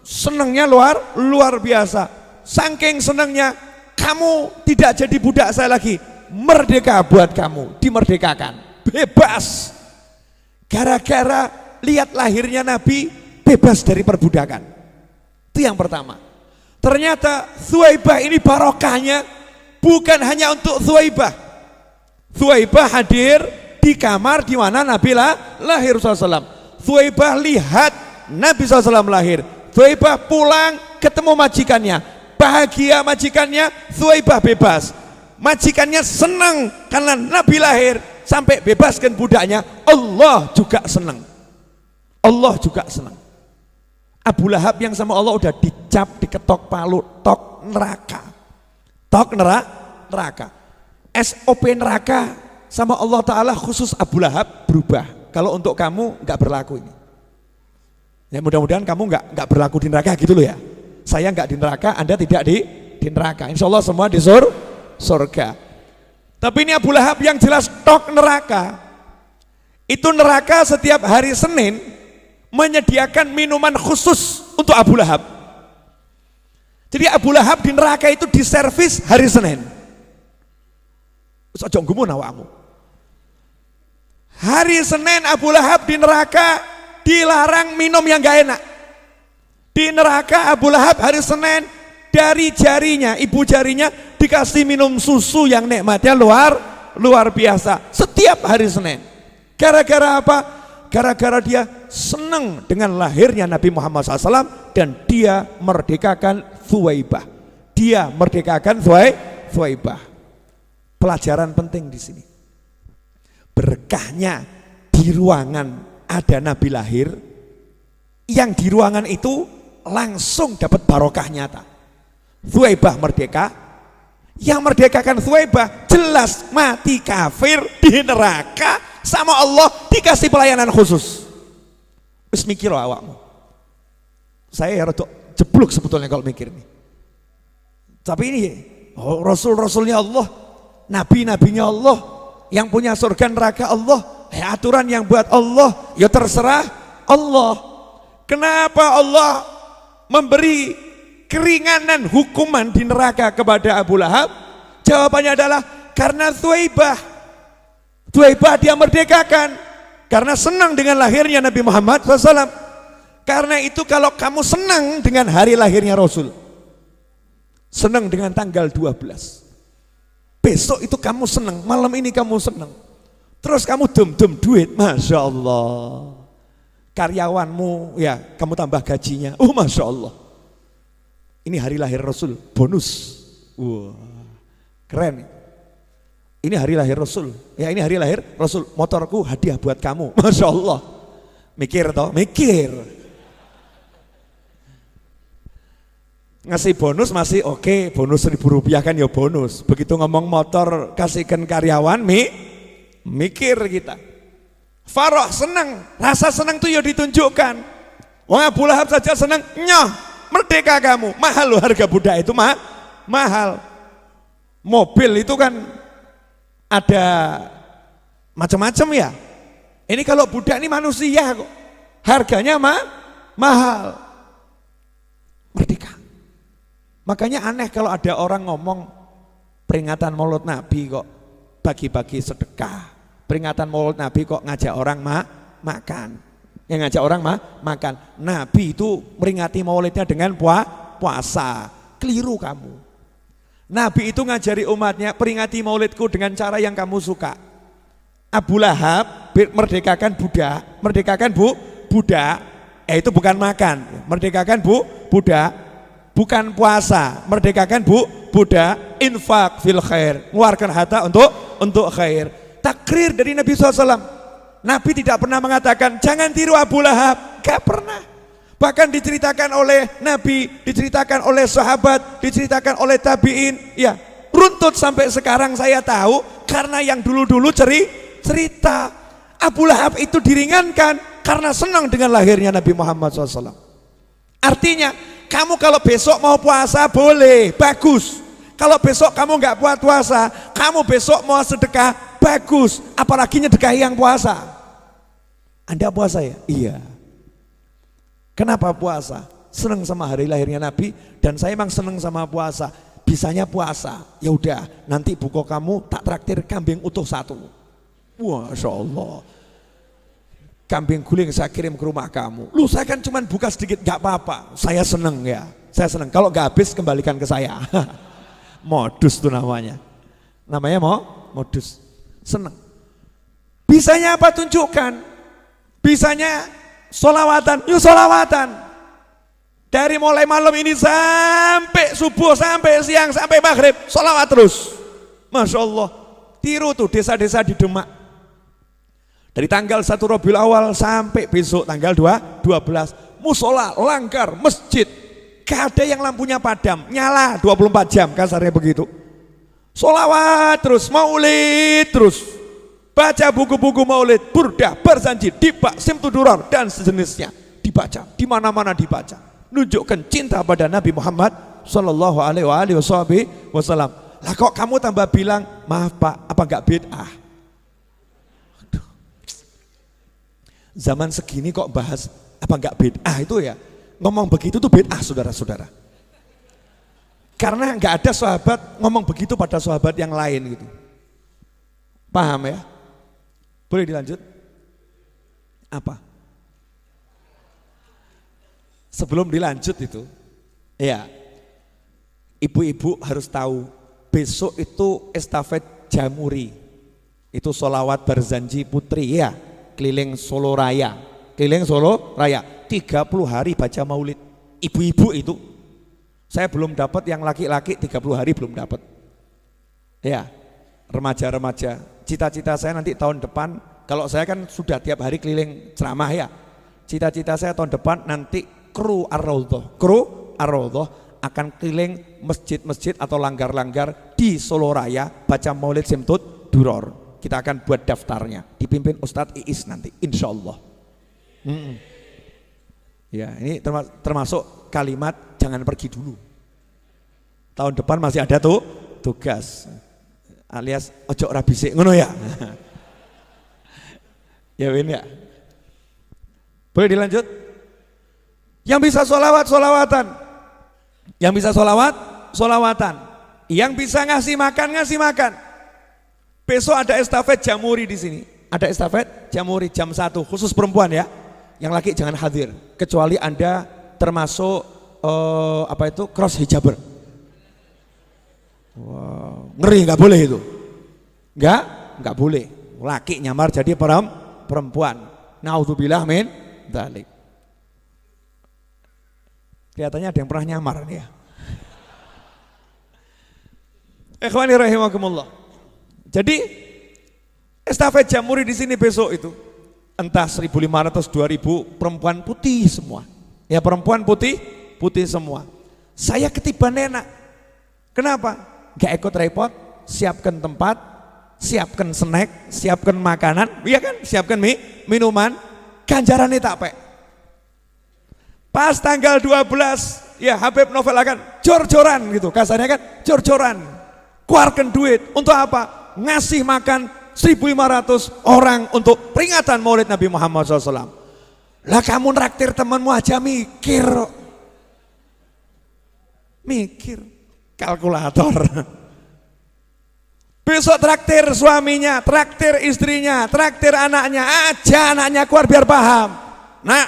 senengnya luar biasa. Saking senengnya, kamu tidak jadi budak saya lagi, merdeka buat kamu, dimerdekakan, bebas. Gara-gara lihat lahirnya Nabi, bebas dari perbudakan. Itu yang pertama. Ternyata Thuwaibah ini barokahnya bukan hanya untuk Thuwaibah. Thuwaibah hadir di kamar di mana Nabi lahir SAW. Thuwaibah lihat Nabi SAW lahir. Thuwaibah pulang ketemu majikannya. Bahagia majikannya, Thuwaibah bebas. Majikannya senang karena Nabi lahir sampai bebaskan budaknya. Allah juga senang. Abu Lahab yang sama Allah udah dicap, diketok palu, tok neraka. SOP neraka sama Allah Ta'ala khusus Abu Lahab berubah. Kalau untuk kamu nggak berlaku ini. Ya mudah-mudahan kamu nggak berlaku di neraka gitu loh ya. Saya nggak di neraka, Anda tidak di neraka. Insya Allah semua di surga. Tapi ini Abu Lahab yang jelas tok neraka. Itu neraka setiap hari Senin menyediakan minuman khusus untuk Abu Lahab. Jadi Abu Lahab di neraka itu diservis hari Senin. Ojo gumun awakmu. Hari Senin Abu Lahab di neraka dilarang minum yang gak enak. Di neraka Abu Lahab hari Senin dari jarinya, ibu jarinya dikasih minum susu yang nikmatnya luar biasa setiap hari Senin. Gara-gara apa? Gara-gara dia senang dengan lahirnya Nabi Muhammad SAW dan dia merdekakan Thuwaibah. Thuwaibah. Pelajaran penting di sini. Berkahnya di ruangan ada Nabi lahir, yang di ruangan itu langsung dapat barokah nyata. Thuwaibah merdeka, yang merdekakan Thuwaibah jelas mati kafir di neraka. Sama Allah dikasih pelayanan khusus. Wis mikir awakmu. Saya ya rada jeblok sebetulnya kalau mikir nih. Tapi ini Rasul-Rasulnya Allah, Nabi-Nabinya Allah, yang punya surga neraka Allah, aturan yang buat Allah, ya terserah Allah. Kenapa Allah memberi keringanan hukuman di neraka kepada Abu Lahab? Jawabannya adalah karena Thuwaibah dia merdekakan, karena senang dengan lahirnya Nabi Muhammad SAW. Karena itu kalau kamu senang dengan hari lahirnya Rasul, senang dengan tanggal 12, besok itu kamu senang, malam ini kamu senang, terus kamu dem duit, Masya Allah. Karyawanmu ya kamu tambah gajinya, Masya Allah, ini hari lahir Rasul, bonus. Wah, keren. Ini hari lahir Rasul, ya ini hari lahir Rasul, motorku hadiah buat kamu, Masya Allah. Mikir toh, mikir. Ngasih bonus masih oke, bonus Rp1.000 kan ya bonus. Begitu ngomong motor kasihkan karyawan, mikir kita. Farah senang, rasa senang tuh ya ditunjukkan. Wah, Abu Lahab saja senang, nyoh, merdeka kamu. Mahal loh harga budak itu, mahal. Mobil itu kan ada macam-macam ya. Ini kalau budak ini manusia kok, harganya mahal. Merdeka. Makanya aneh kalau ada orang ngomong peringatan Maulid Nabi kok bagi-bagi sedekah, peringatan Maulid Nabi kok ngajak orang makan. Yang ngajak orang makan. Nabi itu meringati Maulidnya dengan puasa. Keliru kamu. Nabi itu ngajari umatnya, peringati maulidku dengan cara yang kamu suka. Abu Lahab merdekakan budak, itu bukan makan. Merdekakan budak, bukan puasa. Merdekakan budak, infak fil khair, mengeluarkan harta untuk khair. Takrir dari Nabi SAW. Nabi tidak pernah mengatakan jangan tiru Abu Lahab, gak pernah. Bahkan diceritakan oleh Nabi, diceritakan oleh sahabat, diceritakan oleh tabi'in, ya runtut sampai sekarang saya tahu karena yang dulu-dulu cerita. Abu Lahab itu diringankan karena senang dengan lahirnya Nabi Muhammad SAW. Artinya kamu kalau besok mau puasa boleh, bagus. Kalau besok kamu nggak puasa, kamu besok mau sedekah, bagus. Apalagi nyedekahi yang puasa. Anda puasa ya? Iya. Kenapa puasa? Senang sama hari lahirnya Nabi, dan saya emang senang sama puasa. Bisanya puasa, ya udah nanti buko kamu tak traktir kambing utuh 1. Masya Allah. Kambing guling saya kirim ke rumah kamu. Lu saya kan cuma buka sedikit, gak apa-apa. Saya senang ya, saya senang. Kalau gak habis kembalikan ke saya. Modus tuh namanya. Namanya modus. Senang. Bisanya apa? Tunjukkan. Bisanya sholawatan, yuk sholawatan. Dari mulai malam ini sampai subuh, sampai siang, sampai maghrib, sholawat terus. Masya Allah. Tiru tuh desa-desa di Demak. Dari tanggal 1 Rabiul Awal sampai besok tanggal 12, musola, langgar, masjid, gak ada yang lampunya padam, nyala 24 jam, kasarnya begitu. Sholawat terus, maulid terus, baca buku-buku maulid, burdah, barzanji, dibak, simtudurar, dan sejenisnya, dibaca, di mana-mana dibaca, nunjukkan cinta pada Nabi Muhammad Sallallahu Alaihi Wasallam. Lah kok kamu tambah bilang, maaf Pak, apa enggak bid'ah? Zaman segini kok bahas apa enggak bid'ah itu ya, ngomong begitu tuh bid'ah saudara-saudara. Karena enggak ada sahabat ngomong begitu pada sahabat yang lain gitu. Paham ya? Boleh dilanjut? Apa? Sebelum dilanjut itu, ya, ibu-ibu harus tahu, besok itu estafet Jamuri, itu sholawat barzanji putri ya, keliling Solo Raya, 30 hari baca maulid. Ibu-ibu itu, saya belum dapat, yang laki-laki 30 hari belum dapat. Ya, remaja-remaja, cita-cita saya nanti tahun depan, kalau saya kan sudah tiap hari keliling ceramah ya, cita-cita saya tahun depan nanti kru Ar-Raudhah akan keliling masjid-masjid atau langgar-langgar di Solo Raya baca maulid Simtud Duror. Kita akan buat daftarnya, dipimpin Ustadz Iis nanti, insya Allah. Ya, ini termasuk kalimat jangan pergi dulu. Tahun depan masih ada tuh tugas. Alias ojo rabisik ngono ya. Ya Win ya. Boleh dilanjut? Yang bisa sholawat, sholawatan. Yang bisa sholawat, sholawatan. Yang bisa ngasih makan, ngasih makan. Besok ada estafet jamuri di sini. Ada estafet jamuri jam 1 khusus perempuan ya. Yang laki jangan hadir kecuali Anda termasuk cross hijaber. Wow, ngeri, nggak boleh itu. Nggak boleh. Laki nyamar jadi perempuan. Naudzubillah min dzalik. Kelihatannya ada yang pernah nyamar nih ya. Ikhwani rahimakumullah. Jadi estafet jamuri di sini besok itu entah 1.500 2.000 perempuan putih semua. Ya perempuan putih semua. Saya ketiban enak. Kenapa? Gak ikut repot, siapkan tempat, siapkan snack, siapkan makanan, iya kan? Siapkan minuman, ganjarannya tak pek. Pas tanggal 12, ya Habib Novel akan jor-joran gitu, kasarnya kan jor-joran. Keluarkan duit, untuk apa? Ngasih makan 1.500 orang untuk peringatan Maulid Nabi Muhammad SAW. Lah kamu traktir temanmu aja mikir, kalkulator. Besok traktir suaminya, traktir istrinya, traktir anaknya, aja anaknya keluar biar paham. Nah,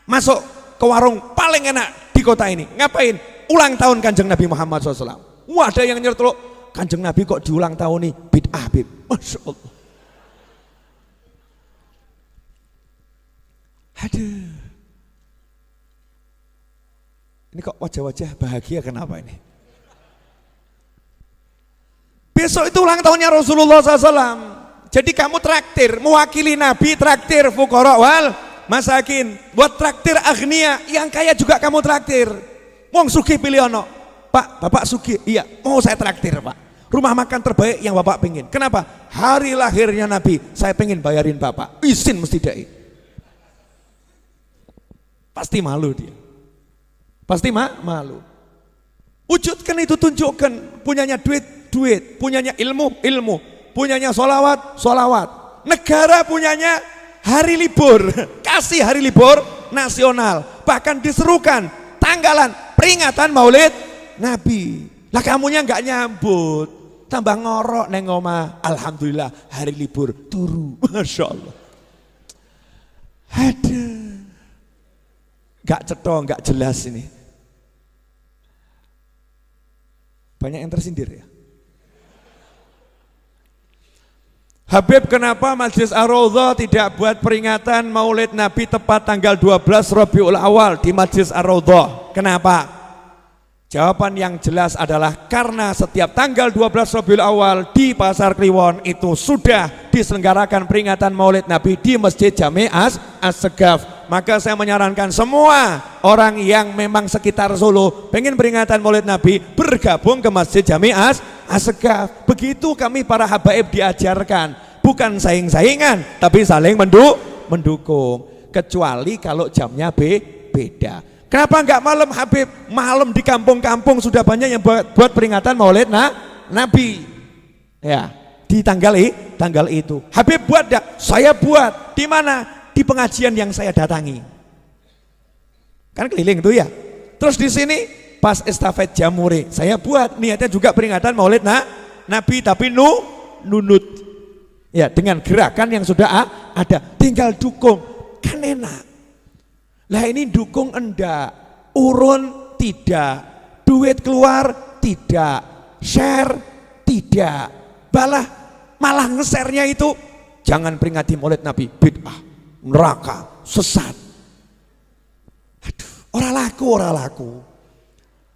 masuk ke warung paling enak di kota ini. Ngapain? Ulang tahun Kanjeng Nabi Muhammad SAW. Wah, ada yang nyerteluk, Kanjeng Nabi kok diulang tahun nih, bid'ah bib. Masya Allah. Aduh. Ini kok wajah-wajah bahagia kenapa ini? Besok itu ulang tahunnya Rasulullah SAW. Jadi kamu traktir, mewakili Nabi, traktir fuqara wal masakin, buat traktir agnia, yang kaya juga kamu traktir. Wong sugih pilih ono. Pak, Bapak sugih, iya, mau saya traktir Pak. Rumah makan terbaik yang Bapak pengen. Kenapa? Hari lahirnya Nabi, saya pengen bayarin Bapak. Izin mesti dai. Pasti malu dia. Pasti malu. Wujudkan itu, tunjukkan. Punyanya duit, punyanya ilmu, punyanya sholawat. Negara punyanya hari libur, kasih hari libur nasional, bahkan diserukan tanggalan peringatan Maulid Nabi. Lah kamunya nggak nyambut, tambah ngorok neng omah. Alhamdulillah hari libur turu, masya Allah. Aduh, nggak cetho, nggak jelas ini. Banyak yang tersindir ya. Habib, kenapa Majelis Ar-Raudhah tidak buat peringatan Maulid Nabi tepat tanggal 12 Rabiul Awal di Majelis Ar-Raudhah? Kenapa? Jawaban yang jelas adalah karena setiap tanggal 12 Rabiul Awal di Pasar Kliwon itu sudah diselenggarakan peringatan Maulid Nabi di Masjid Jami' As-Segaf. Maka saya menyarankan semua orang yang memang sekitar Solo pengen peringatan Maulid Nabi bergabung ke Masjid Jami' As-Segaf. Begitu kami para habaib diajarkan, bukan saing-saingan tapi saling mendukung. Kecuali kalau jamnya beda. Kenapa enggak malam Habib? Malam di kampung-kampung sudah banyak yang buat peringatan Maulid Nabi. Ya, di tanggal itu. Habib buat enggak? Saya buat. Di mana? Di pengajian yang saya datangi. Kan keliling itu ya. Terus di sini pas estafet jamuri, saya buat niatnya juga peringatan Maulid Nabi tapi nunut. Ya, dengan gerakan yang sudah ada, tinggal dukung. Kan enak. Lah ini dukung enggak, urun tidak, duit keluar tidak, share tidak, malah nge-share-nya itu jangan peringati Maulid Nabi, bid'ah, neraka, sesat. Aduh, orang laku.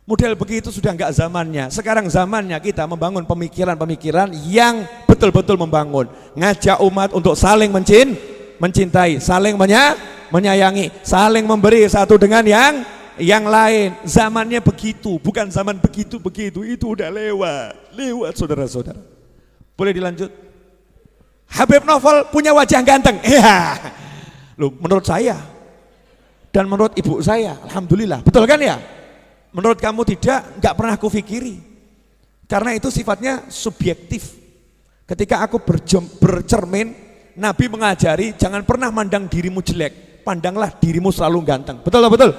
Model begitu sudah enggak zamannya. Sekarang zamannya kita membangun pemikiran-pemikiran yang betul-betul membangun, ngajak umat untuk saling mencintai, saling menyayangi, saling memberi satu dengan yang lain. Zamannya begitu, bukan zaman begitu, itu udah lewat saudara-saudara. Boleh dilanjut? Habib Novel punya wajah ganteng. Iya. Loh, menurut saya Dan menurut ibu saya, alhamdulillah, betul kan ya? Menurut kamu tidak, nggak pernah aku fikiri. Karena itu sifatnya subjektif. Ketika aku bercermin, Nabi mengajari jangan pernah mandang dirimu jelek, pandanglah dirimu selalu ganteng. Betul betul.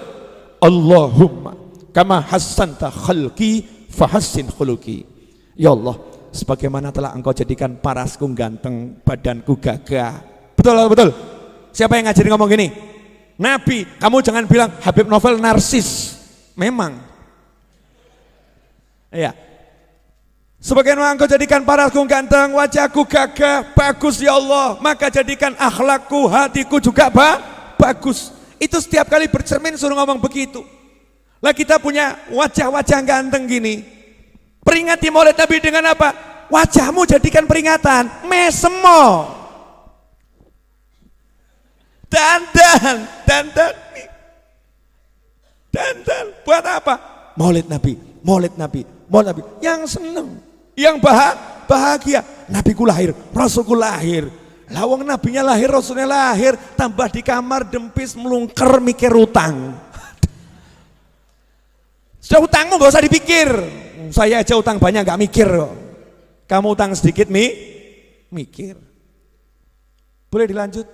Allahumma kama hassanta khalqi fahassin khuluqi. Ya Allah, sebagaimana telah engkau jadikan parasku ganteng, badanku gagah. Betul betul. Siapa yang ngajarin ngomong gini? Nabi. Kamu jangan bilang Habib Novel narsis. Memang. Iya. Sebagaimana engkau jadikan parasku ganteng, wajahku gagah, bagus ya Allah, maka jadikan akhlakku, hatiku juga bagus. Itu setiap kali bercermin suruh ngomong begitu. Lah kita punya wajah-wajah ganteng gini, peringati maulid Nabi dengan apa? Wajahmu jadikan peringatan, mesemo, dandan, buat apa? Maulid Nabi, yang seneng, yang bahagia. Nabiku lahir, Rasulku lahir. Lawang nabinya lahir, Rasulnya lahir, tambah di kamar dempis melungker mikir utang. Sudah utangmu gak usah dipikir. Saya aja utang banyak gak mikir. Kamu utang sedikit mikir. Boleh dilanjut?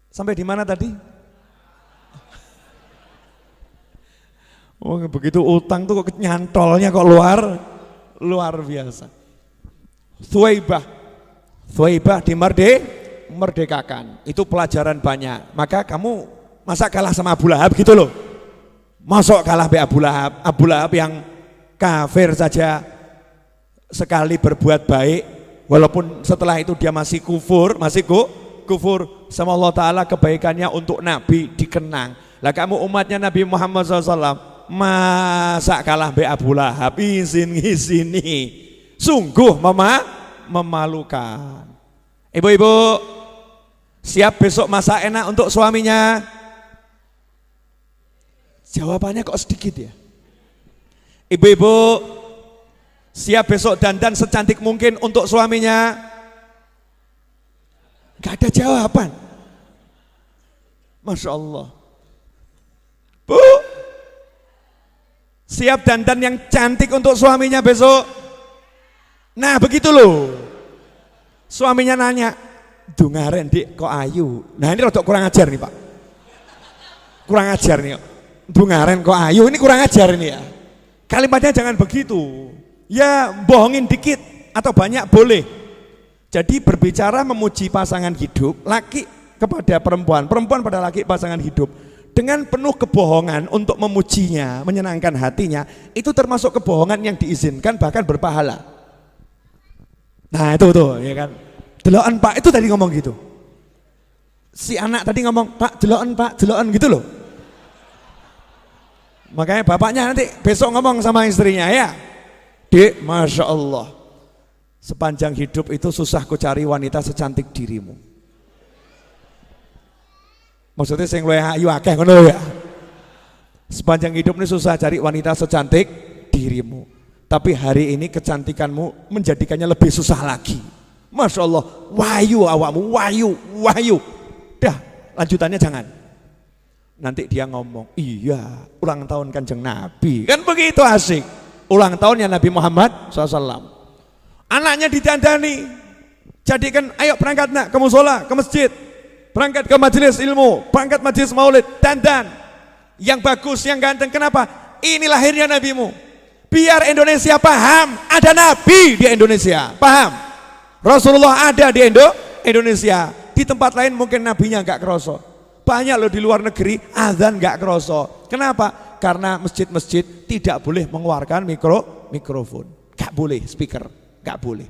Sampai di mana tadi? Oh, begitu utang tuh kok nyantolnya kok luar biasa. Thuwaibah dimerdekakan. Itu pelajaran banyak. Maka kamu masa kalah sama Abu Lahab gitu loh. Masuk kalah be Abu Lahab. Abu Lahab yang kafir saja sekali berbuat baik, walaupun setelah itu dia masih kufur sama Allah Ta'ala, kebaikannya untuk Nabi dikenang. Lah kamu umatnya Nabi Muhammad SAW masa kalah be Abu Lahab, izin-izini, sungguh memalukan. Ibu-ibu siap besok masak enak untuk suaminya? Jawabannya kok sedikit ya. Ibu-ibu siap besok dandan secantik mungkin untuk suaminya? Gak ada jawaban. Masya Allah. Bu, siap dandan yang cantik untuk suaminya besok? Nah begitu loh. Suaminya nanya, dungaren dik kok ayu. Nah ini rodok kurang ajar nih Pak. Kurang ajar nih. Dungaren kok ayu, ini kurang ajar ini ya. Kalimatnya jangan begitu. Ya bohongin dikit atau banyak boleh. Jadi berbicara memuji pasangan hidup, laki kepada perempuan, perempuan pada laki pasangan hidup, dengan penuh kebohongan untuk memujinya, menyenangkan hatinya, itu termasuk kebohongan yang diizinkan bahkan berpahala. Nah itu tuh ya kan. Deloken Pak, itu tadi ngomong gitu. Si anak tadi ngomong, Pak deloken gitu loh. Makanya bapaknya nanti besok ngomong sama istrinya, ya Dek, Masya Allah, sepanjang hidup itu susah ku cari wanita secantik dirimu. Maksudnya sing luwih ayu akeh ngono ya. Sepanjang hidup ini susah cari wanita secantik dirimu. Tapi hari ini kecantikanmu menjadikannya lebih susah lagi. Masya Allah, wahyu awakmu, wahyu. Dah, lanjutannya jangan. Nanti dia ngomong, iya ulang tahun Kanjeng Nabi. Kan begitu asik. Ulang tahunnya Nabi Muhammad SAW. Anaknya ditandani, jadikan ayo berangkat nak ke musola, ke masjid, berangkat ke majelis ilmu, berangkat majelis maulid, dandan yang bagus, yang ganteng. Kenapa? Ini lahirnya nabimu. Biar Indonesia paham, ada nabi di Indonesia, paham? Rasulullah ada di Indonesia. Di tempat lain mungkin nabinya enggak kerosok. Banyak loh di luar negeri azan enggak kerosok. Kenapa? Karena masjid-masjid tidak boleh mengeluarkan mikrofon, enggak boleh speaker. Gak boleh.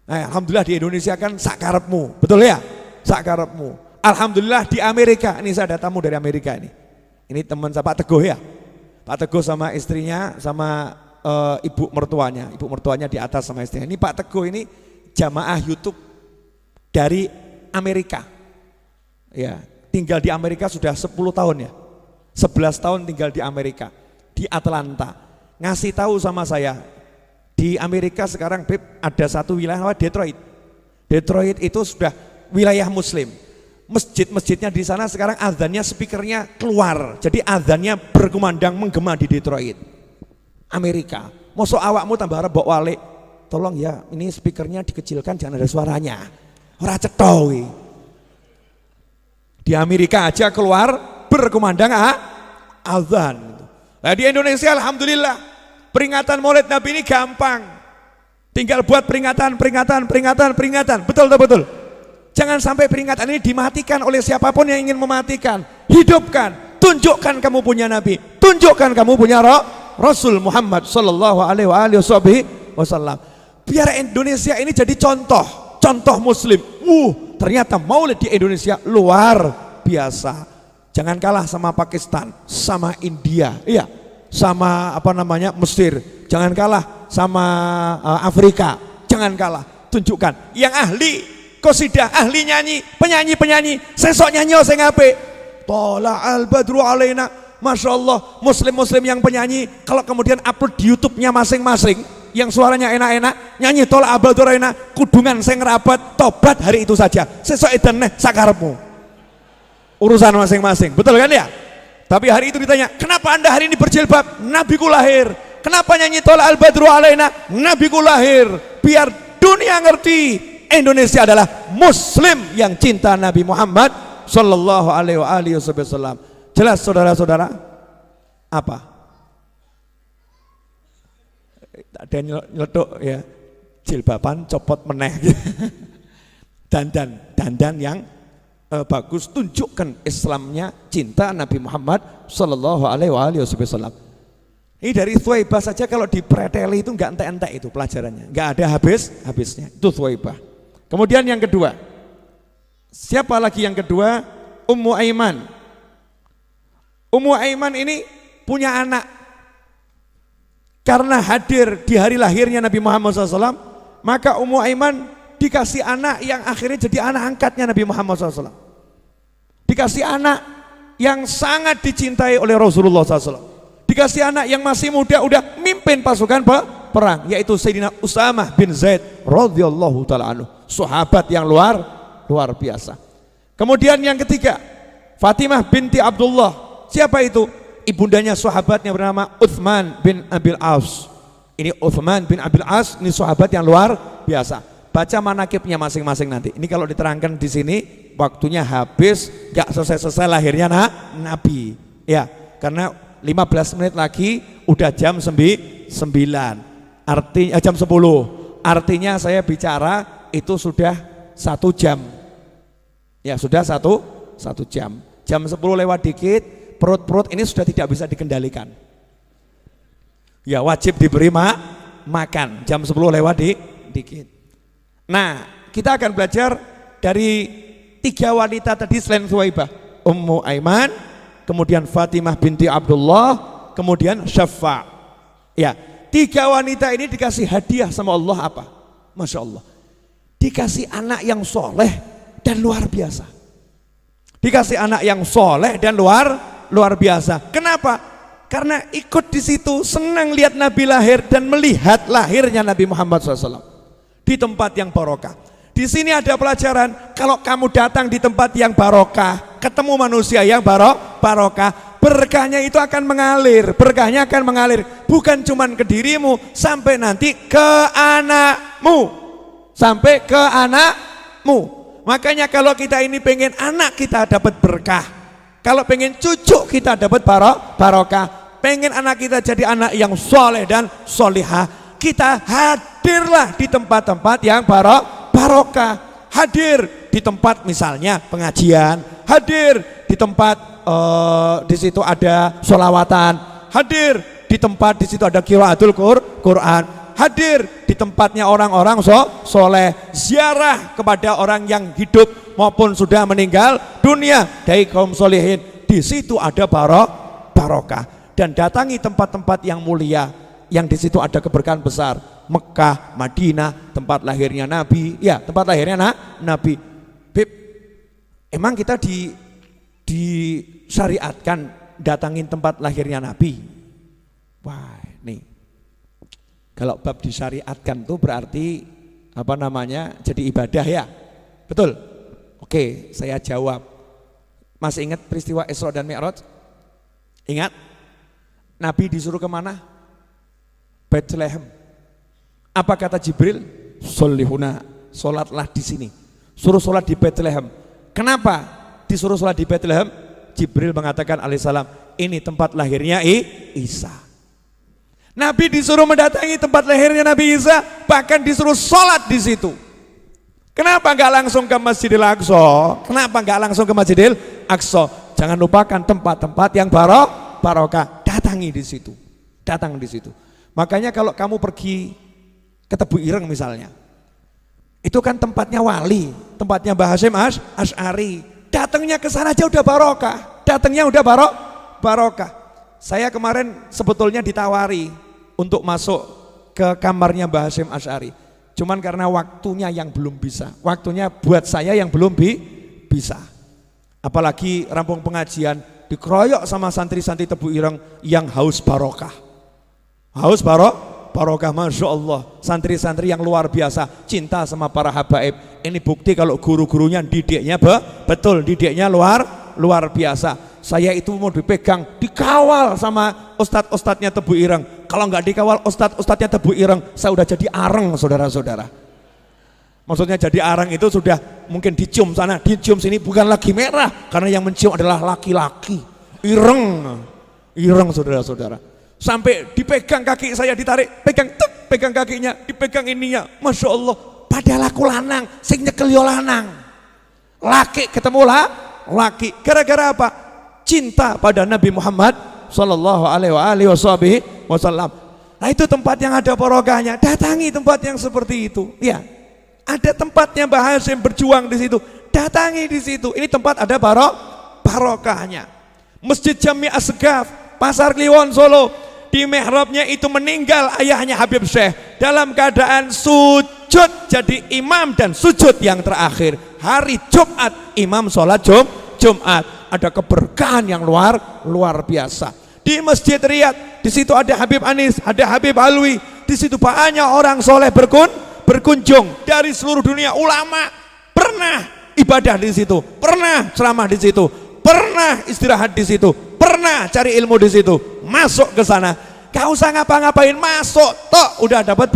Nah, alhamdulillah di Indonesia kan sakarepmu, betul ya? Sakarepmu. Alhamdulillah di Amerika, ini saya ada tamu dari Amerika ini. Ini teman saya Pak Teguh ya. Pak Teguh sama istrinya, sama ibu mertuanya di atas sama istrinya. Ini Pak Teguh ini jamaah YouTube dari Amerika. Ya, tinggal di Amerika sudah 10 tahun ya. 11 tahun tinggal di Amerika, di Atlanta. Ngasih tahu sama saya, di Amerika sekarang Beb ada satu wilayah Detroit. Detroit itu sudah wilayah muslim. Masjid-masjidnya di sana sekarang azannya speakernya keluar. Jadi azannya berkumandang menggema di Detroit, Amerika. Mosok awakmu tambah arep mbok walik. Tolong ya, ini speakernya dikecilkan, jangan ada suaranya. Ora cetha kuwi. Di Amerika aja keluar berkumandang azan. Nah di Indonesia alhamdulillah peringatan Maulid Nabi ini gampang. Tinggal buat peringatan. Betul. Jangan sampai peringatan ini dimatikan oleh siapapun yang ingin mematikan. Hidupkan, tunjukkan kamu punya Nabi, tunjukkan kamu punya Rasul Muhammad sallallahu alaihi wasallam. Biar Indonesia ini jadi contoh muslim. Ternyata Maulid di Indonesia luar biasa. Jangan kalah sama Pakistan, sama India, iya, sama Mesir. Jangan kalah sama Afrika. Jangan kalah. Tunjukkan yang ahli qasidah, ahli nyanyi, penyanyi, sesok nyanyi sing apik. Tola al badru alaina. Masya Allah, muslim yang penyanyi kalau kemudian upload di YouTube-nya masing-masing, yang suaranya enak-enak, nyanyi tola al badru alaina, kudungan sing rabat, tobat hari itu saja. Sesok edan neh sakarepmu. Urusan masing-masing, betul kan ya? Tapi hari itu ditanya, kenapa anda hari ini berjilbab? Nabiku lahir. Kenapa nyanyi tola al badru alaina? Nabiku lahir. Biar dunia ngerti Indonesia adalah muslim yang cinta Nabi Muhammad sallallahu alaihi wasallam. Jelas saudara-saudara? Apa? Ada nyeletuk ya, jilbaban copot meneh. Dandan yang bagus, tunjukkan Islamnya, cinta Nabi Muhammad sallallahu alaihi wasallam. Ini dari Thuwaibah saja kalau dipreteli itu enggak entek-entek itu pelajarannya, enggak ada habisnya. Itu Thuwaibah. Kemudian yang kedua, siapa lagi yang kedua? Ummu Aiman. Ummu Aiman ini punya anak. Karena hadir di hari lahirnya Nabi Muhammad SAW, maka Ummu Aiman dikasih anak yang akhirnya jadi anak angkatnya Nabi Muhammad SAW. Dikasih anak yang sangat dicintai oleh Rasulullah SAW. Dikasih anak yang masih muda udah mimpin pasukan perang, yaitu Sayyidina Usamah bin Zaid radhiyallahu taala anhu, sahabat yang luar biasa. Kemudian yang ketiga, Fatimah binti Abdullah. Siapa itu? Ibundanya sahabatnya bernama Uthman bin Abil As. Ini Uthman bin Abil As, ini sahabat yang luar biasa. Baca manakibnya masing-masing nanti. Ini kalau diterangkan di sini waktunya habis, gak selesai lahirnya Nabi. Ya, karena 15 menit lagi udah jam 9. Artinya jam 10. Artinya saya bicara itu sudah 1 jam. Ya, sudah 1 jam. Jam 10 lewat dikit, perut ini sudah tidak bisa dikendalikan. Ya, wajib diberi makan. Jam 10 lewat dikit. Nah, kita akan belajar dari 3 wanita tadi selain Thuwaibah. Ummu Aiman, kemudian Fatimah binti Abdullah, kemudian Syafa'. Ya, 3 wanita ini dikasih hadiah sama Allah apa? Masya Allah. Dikasih anak yang soleh dan luar biasa. Dikasih anak yang soleh dan luar biasa. Kenapa? Karena ikut di situ, senang lihat Nabi lahir dan melihat lahirnya Nabi Muhammad SAW. Di tempat yang barokah. Di sini ada pelajaran, kalau kamu datang di tempat yang barokah, ketemu manusia yang barokah, berkahnya itu akan mengalir, berkahnya akan mengalir, bukan cuman ke dirimu, sampai nanti ke anakmu, sampai ke anakmu. Makanya kalau kita ini pengen anak kita dapat berkah, kalau pengen cucu kita dapat barokah, pengen anak kita jadi anak yang soleh dan solihah, kita hadirlah di tempat-tempat yang barokah. Hadir di tempat misalnya pengajian, hadir di tempat di situ ada sholawatan, hadir di tempat di situ ada qiraatul Quran, hadir di tempatnya orang-orang soleh, ziarah kepada orang yang hidup maupun sudah meninggal dunia dari kaum solehin. Di situ ada barokah. Dan datangi tempat-tempat yang mulia, yang di situ ada keberkahan besar. Mekah, Madinah, tempat lahirnya Nabi. Ya, tempat lahirnya Nabi. Bib, emang kita disyariatkan datangin tempat lahirnya Nabi? Wah, nih. Kalau bab disyariatkan tuh berarti jadi ibadah ya. Betul? Oke, saya jawab. Masih ingat peristiwa Isra dan Mi'raj? Ingat? Nabi disuruh kemana? Bethlehem. Apa kata Jibril? Sholihuna, sholatlah di sini. Suruh sholat di Bethlehem. Kenapa disuruh sholat di Bethlehem? Jibril mengatakan alaihissalam, ini tempat lahirnya Isa. Nabi disuruh mendatangi tempat lahirnya Nabi Isa, bahkan disuruh sholat di situ. Kenapa nggak langsung ke Masjidil Aqsa? Kenapa nggak langsung ke Masjidil Aqsa? Jangan lupakan tempat-tempat yang barokah. Datangi di situ, datang di situ. Makanya kalau kamu pergi ke Tebu Ireng misalnya, itu kan tempatnya wali, tempatnya Mbah Hasyim Asy'ari. Datangnya ke sana aja udah barokah, datangnya udah barokah. Saya kemarin sebetulnya ditawari untuk masuk ke kamarnya Mbah Hasyim Asy'ari. Cuman karena waktunya yang belum bisa, waktunya buat saya yang belum bisa. Apalagi rampung pengajian, dikeroyok sama santri-santri Tebu Ireng yang haus barokah. Haus barokah, Masya Allah. Santri-santri yang luar biasa, cinta sama para habaib. Ini bukti kalau guru-gurunya didiknya betul, didiknya luar biasa. Saya itu mau dipegang, dikawal sama ustadz-ustadznya Tebu Ireng. Kalau nggak dikawal ustadz-ustadznya Tebu Ireng, saya udah jadi areng, saudara-saudara. Maksudnya jadi areng itu sudah mungkin dicium sana, dicium sini, bukan lagi merah, karena yang mencium adalah laki-laki. Ireng, saudara-saudara. Sampai dipegang kaki saya, ditarik, pegang kakinya, dipegang ininya, Masya Allah. Padahal aku lanang, sing nyekel yo lanang. Laki ketemu laki. Gara-gara apa? Cinta pada Nabi Muhammad Sallallahu Alaihi Wasallam. Nah itu tempat yang ada barokahnya. Datangi tempat yang seperti itu. Ya, ada tempatnya Mbah Hasyim berjuang di situ. Datangi di situ. Ini tempat ada barokahnya. Masjid Jami Asgaf, Pasar Kliwon Solo. Di mihrabnya itu meninggal ayahnya Habib Syekh dalam keadaan sujud, jadi imam dan sujud yang terakhir hari Jumat, imam sholat Jumat. Ada keberkahan yang luar biasa. Di Masjid Riyadh, di situ ada Habib Anis, ada Habib Alwi. Di situ banyak orang soleh berkunjung dari seluruh dunia. Ulama pernah ibadah di situ, pernah ceramah di situ, pernah istirahat di situ, pernah cari ilmu di situ. Masuk ke sana, gak usah ngapa-ngapain, masuk toh udah dapat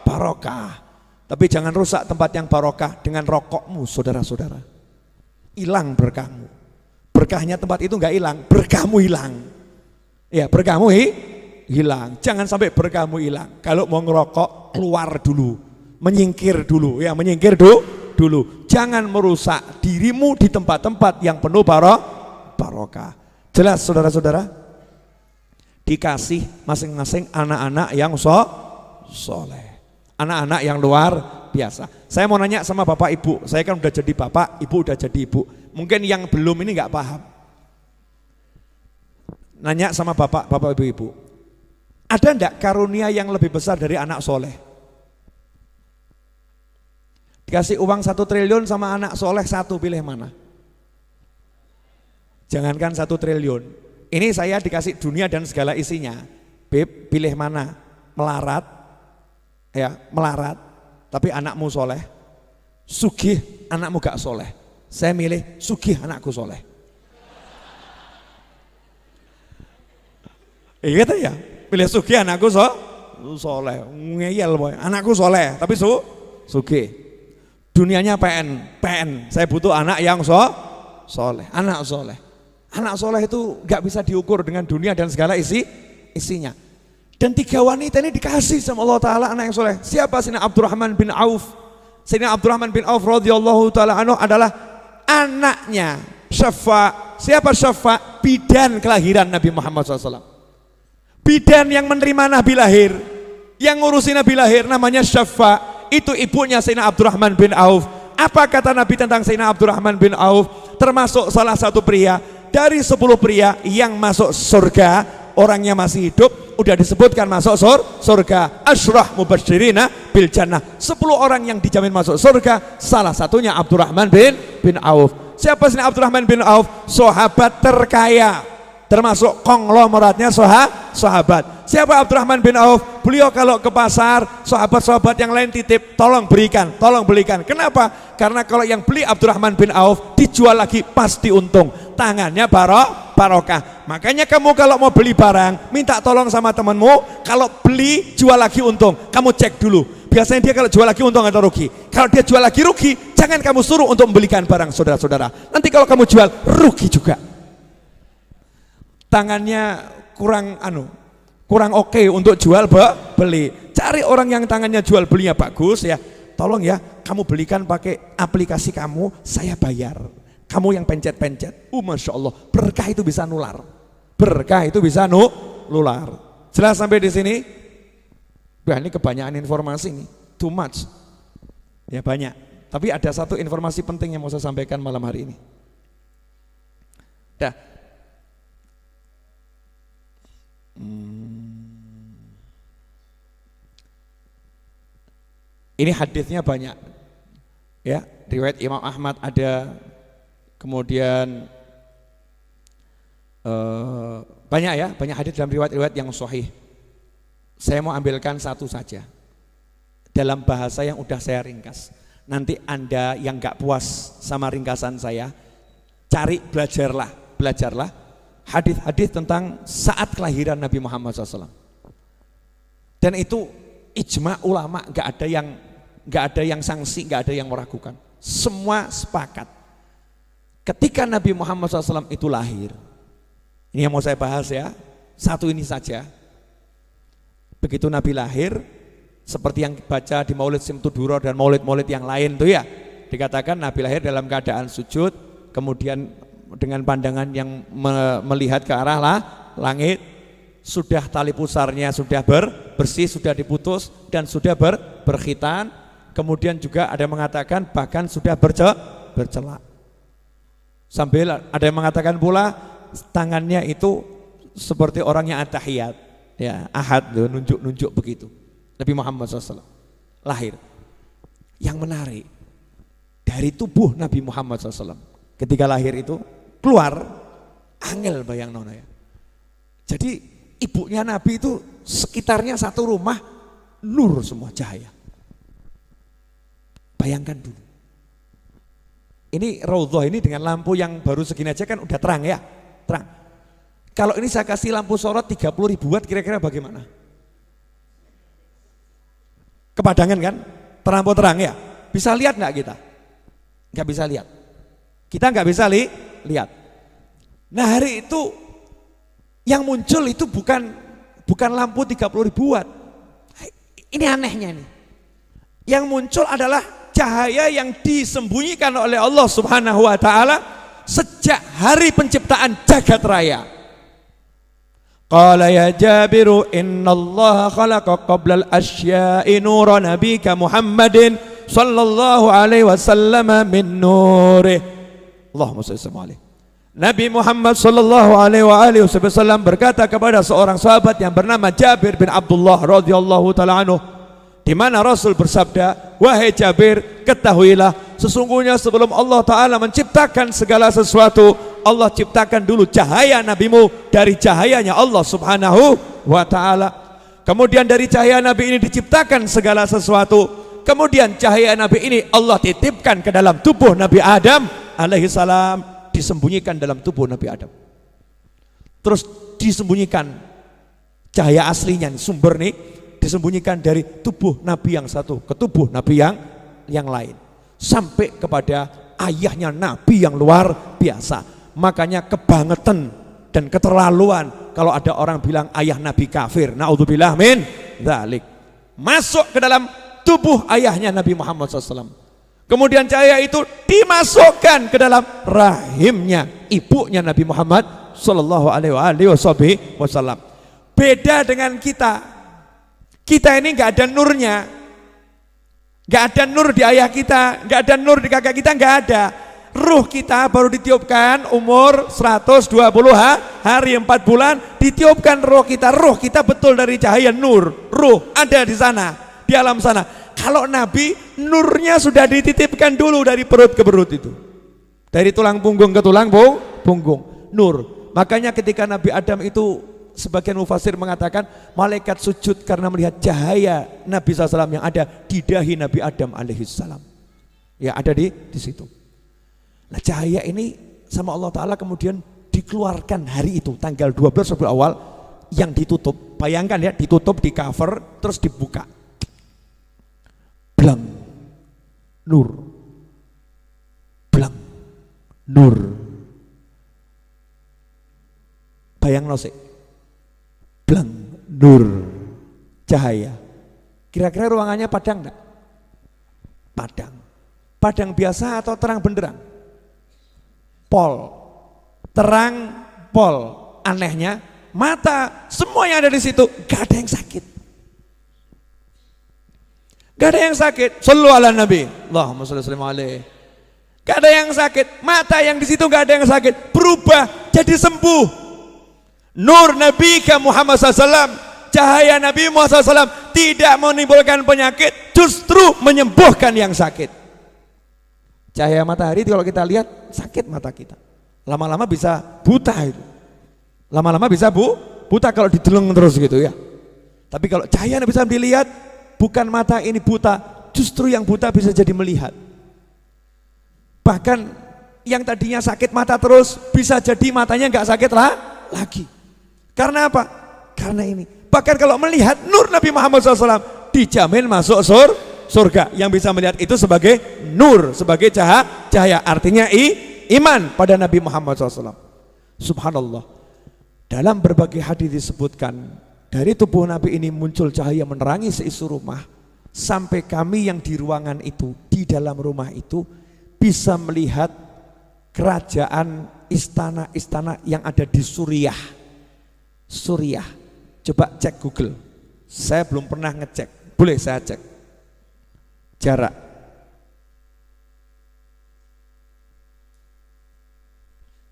barokah. Tapi jangan rusak tempat yang barokah dengan rokokmu, saudara-saudara. Hilang berkahmu. Berkahnya tempat itu nggak hilang, berkahmu hilang. Ya, berkahmu hilang. Jangan sampai berkahmu hilang. Kalau mau ngerokok, keluar dulu, menyingkir dulu, ya menyingkir dulu. Jangan merusak dirimu di tempat-tempat yang penuh barokah. Jelas, saudara-saudara? Dikasih masing-masing anak-anak yang soleh, anak-anak yang luar biasa. Saya mau nanya sama bapak ibu, saya kan udah jadi bapak, ibu udah jadi ibu. Mungkin yang belum ini nggak paham. Nanya sama bapak ibu-ibu, ada enggak karunia yang lebih besar dari anak soleh? Dikasih uang 1 triliun sama anak soleh 1, pilih mana? Jangankan 1 triliun. Ini saya dikasih dunia dan segala isinya. Beb, pilih mana? Melarat, ya melarat, tapi anakmu soleh. Sugih, anakmu gak soleh. Saya milih sugih, anakku soleh. Iya gitu ya, pilih sugih anakku soleh. Ngeyel boy, anakku soleh, tapi sugih. Dunianya PN. Saya butuh anak yang soleh, anak soleh. Anak soleh itu gak bisa diukur dengan dunia dan segala isinya. Dan 3 wanita ini dikasih sama Allah Ta'ala anak yang soleh. Siapa? Sayyidina Abdurrahman bin Auf. Sayyidina Abdurrahman bin Auf radhiyallahu ta'ala anhu adalah anaknya Syafa. Siapa Syafa? Bidan kelahiran Nabi Muhammad SAW. Bidan yang menerima Nabi lahir, yang ngurusi Nabi lahir namanya Syafa. Itu ibunya Sayyidina Abdurrahman bin Auf. Apa kata Nabi tentang Sayyidina Abdurrahman bin Auf? Termasuk salah satu pria dari 10 pria yang masuk surga, orangnya masih hidup, udah disebutkan masuk surga. Asyrah mubasyirina bil jannah. 10 orang yang dijamin masuk surga, salah satunya Abdurrahman bin Auf. Siapa sih Abdurrahman bin Auf? Sahabat terkaya. termasuk konglomeratnya sahabat. Siapa Abdurrahman bin Auf? Beliau kalau ke pasar, sahabat-sahabat yang lain titip, tolong berikan, tolong belikan. Kenapa? Karena kalau yang beli Abdurrahman bin Auf dijual lagi pasti untung, tangannya barokah. Makanya kamu kalau mau beli barang, minta tolong sama temanmu, kalau beli jual lagi untung, kamu cek dulu. Biasanya dia kalau jual lagi untung atau rugi. Kalau dia jual lagi rugi, jangan kamu suruh untuk membelikan barang saudara-saudara. Nanti kalau kamu jual, rugi juga. Tangannya kurang oke untuk jual beli. Cari orang yang tangannya jual belinya bagus ya. Tolong ya, kamu belikan pakai aplikasi kamu, saya bayar. Kamu yang pencet-pencet. Masya Allah, berkah itu bisa nular. Berkah itu bisa nular. Jelas sampai di sini? Wah, ini kebanyakan informasi nih, too much. Ya banyak. Tapi ada satu informasi penting yang mau saya sampaikan malam hari ini. Dah. Ini hadisnya banyak, ya, riwayat Imam Ahmad ada, kemudian banyak ya, banyak hadis dalam riwayat-riwayat yang sahih. Saya mau ambilkan satu saja dalam bahasa yang udah saya ringkas. Nanti Anda yang gak puas sama ringkasan saya, belajarlah hadis-hadis tentang saat kelahiran Nabi Muhammad SAW. Dan itu ijma ulama, gak ada yang sanksi, gak ada yang meragukan. Semua sepakat. Ketika Nabi Muhammad SAW itu lahir, ini yang mau saya bahas ya, satu ini saja. Begitu Nabi lahir, seperti yang baca di Maulid Simtuduro dan maulid-maulid yang lain tuh ya, dikatakan Nabi lahir dalam keadaan sujud, kemudian dengan pandangan yang melihat ke arah langit, sudah tali pusarnya sudah bersih, sudah diputus dan sudah berkhitan. Kemudian juga ada yang mengatakan bahkan sudah bercelak. Sambil ada yang mengatakan pula tangannya itu seperti orang yang at-tahiyat. Ya, ahad, nunjuk begitu. Nabi Muhammad SAW lahir. Yang menarik, dari tubuh Nabi Muhammad SAW ketika lahir itu keluar angel, bayang nona ya. Jadi ibunya Nabi itu sekitarnya satu rumah nur semua cahaya. Bayangkan dulu. Ini raudhah ini dengan lampu yang baru segini aja kan udah terang ya, terang. Kalau ini saya kasih lampu sorot 30.000 watt, kira-kira bagaimana? Kepadangan kan? Terlampau terang ya? Bisa lihat nggak kita? Nggak bisa lihat. Kita nggak bisa lihat. Nah hari itu yang muncul itu bukan lampu 30.000 watt. Ini anehnya nih. Yang muncul adalah cahaya yang disembunyikan oleh Allah Subhanahu wa taala sejak hari penciptaan jagat raya. Qala ya Jabiru innallaha khalaqa qabla al-asya'i nura nabika Muhammadin sallallahu alaihi wasallam min nurih. Allahumma shalli alaihi. Nabi Muhammad sallallahu alaihi wasallam berkata kepada seorang sahabat yang bernama Jabir bin Abdullah radhiyallahu taala anhu, di mana Rasul bersabda, wahai Jabir, ketahuilah sesungguhnya sebelum Allah Ta'ala menciptakan segala sesuatu, Allah ciptakan dulu cahaya nabimu dari cahayanya Allah Subhanahu wa Ta'ala. Kemudian dari cahaya Nabi ini diciptakan segala sesuatu. Kemudian cahaya Nabi ini Allah titipkan ke dalam tubuh Nabi Adam alaihi salam, disembunyikan dalam tubuh Nabi Adam. Terus disembunyikan cahaya aslinya, sumber nih disembunyikan dari tubuh Nabi yang satu ke tubuh Nabi yang lain, sampai kepada ayahnya Nabi yang luar biasa. Makanya kebangetan dan keterlaluan kalau ada orang bilang ayah Nabi kafir, naudzubillah min dzalik. Masuk ke dalam tubuh ayahnya Nabi Muhammad SAW, kemudian cahaya itu dimasukkan ke dalam rahimnya ibunya Nabi Muhammad Sallallahu Alaihi Wasallam. Beda dengan kita ini nggak ada nurnya, nggak ada nur di ayah kita, nggak ada nur di kakak kita, nggak ada. Ruh kita baru ditiupkan umur 120 hari 4 bulan, ditiupkan ruh kita betul dari cahaya nur. Ruh ada di sana, di alam sana. Kalau Nabi, nurnya sudah dititipkan dulu dari perut ke perut itu, dari tulang punggung ke tulang punggung. Nur Makanya ketika Nabi Adam itu, sebagian mufassir mengatakan malaikat sujud karena melihat cahaya Nabi SAW yang ada di dahi Nabi Adam alaihissalam. Ya, ada di situ. Nah, cahaya ini sama Allah Ta'ala kemudian dikeluarkan hari itu, tanggal 12 Rabiul Awal, yang ditutup. Bayangkan ya, ditutup, di cover, terus dibuka. Blang, nur. Blang, nur. Bayang nosik. Blang, nur. Cahaya. Kira-kira ruangannya padang enggak? Padang. Padang biasa atau terang benderang? Pol. Terang pol. Anehnya mata semua yang ada di situ gak ada yang sakit. Gak ada yang sakit. Shallu ala Nabi. Allahumma shalli alaihi. Gak ada yang sakit. Mata yang di situ gak ada yang sakit. Berubah jadi sembuh. Nur Nabi Muhammad SAW, cahaya Nabi Muhammad SAW tidak menimbulkan penyakit, justru menyembuhkan yang sakit. Cahaya matahari kalau kita lihat sakit mata kita. Lama-lama bisa buta itu. Lama-lama bisa buta kalau dideleng terus gitu ya. Tapi kalau cahaya bisa dilihat, bukan mata ini buta, justru yang buta bisa jadi melihat. Bahkan yang tadinya sakit mata terus bisa jadi matanya nggak sakit lagi. Karena apa? Karena ini. Bahkan kalau melihat nur Nabi Muhammad SAW dijamin masuk surga. Yang bisa melihat itu sebagai nur, sebagai cahaya. Artinya iman pada Nabi Muhammad SAW. Subhanallah. Dalam berbagai hadis disebutkan dari tubuh Nabi ini muncul cahaya menerangi seisi rumah, sampai kami yang di ruangan itu, di dalam rumah itu bisa melihat kerajaan istana-istana yang ada di Suriah. Suriah, coba cek Google. Saya belum pernah ngecek, boleh saya cek jarak.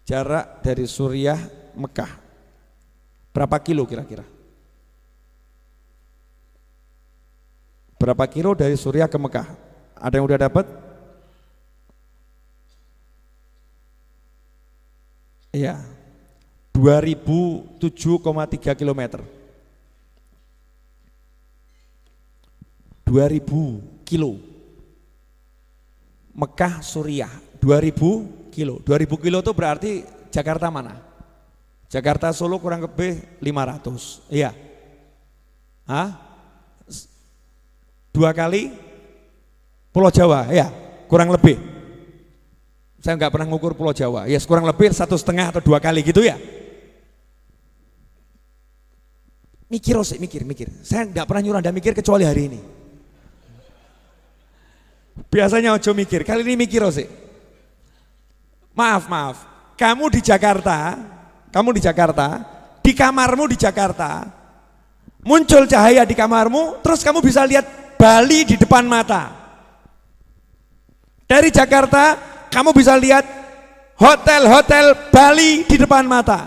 Jarak dari Suriah Mekah berapa kilo kira-kira? Berapa kilo dari Suriah ke Mekah? Ada yang udah dapat? Iya, 2007,3 km. 2000 kilo. Mekah Suriah 2000 kilo. 2000 kilo itu berarti Jakarta mana? Jakarta Solo kurang lebih 500. Iya. Hah? 2 kali Pulau Jawa, ya, kurang lebih. Saya nggak pernah ngukur Pulau Jawa. Ya, kurang lebih 1,5 atau 2 kali gitu ya. Mikir. Saya nggak pernah nyuruh Anda mikir kecuali hari ini. Biasanya ojo mikir, kali ini mikir sih. Maaf. Kamu di Jakarta, di kamarmu di Jakarta, muncul cahaya di kamarmu, terus kamu bisa lihat Bali di depan mata. Dari Jakarta, kamu bisa lihat hotel-hotel Bali di depan mata.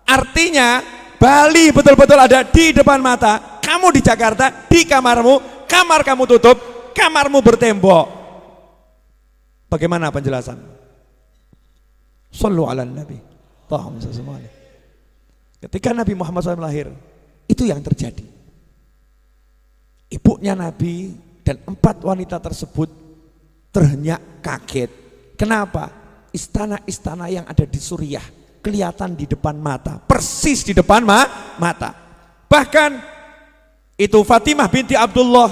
Artinya, Bali betul-betul ada di depan mata. Kamu di Jakarta, di kamarmu, kamar kamu tutup, kamarmu bertembok. Bagaimana penjelasan? Shallu ala Nabi. Ketika Nabi Muhammad SAW lahir, itu yang terjadi. Ibunya Nabi dan 4 wanita tersebut terhenyak kaget. Kenapa? Istana-istana yang ada di Suriah kelihatan di depan mata, persis di depan mata. Bahkan itu Fatimah binti Abdullah,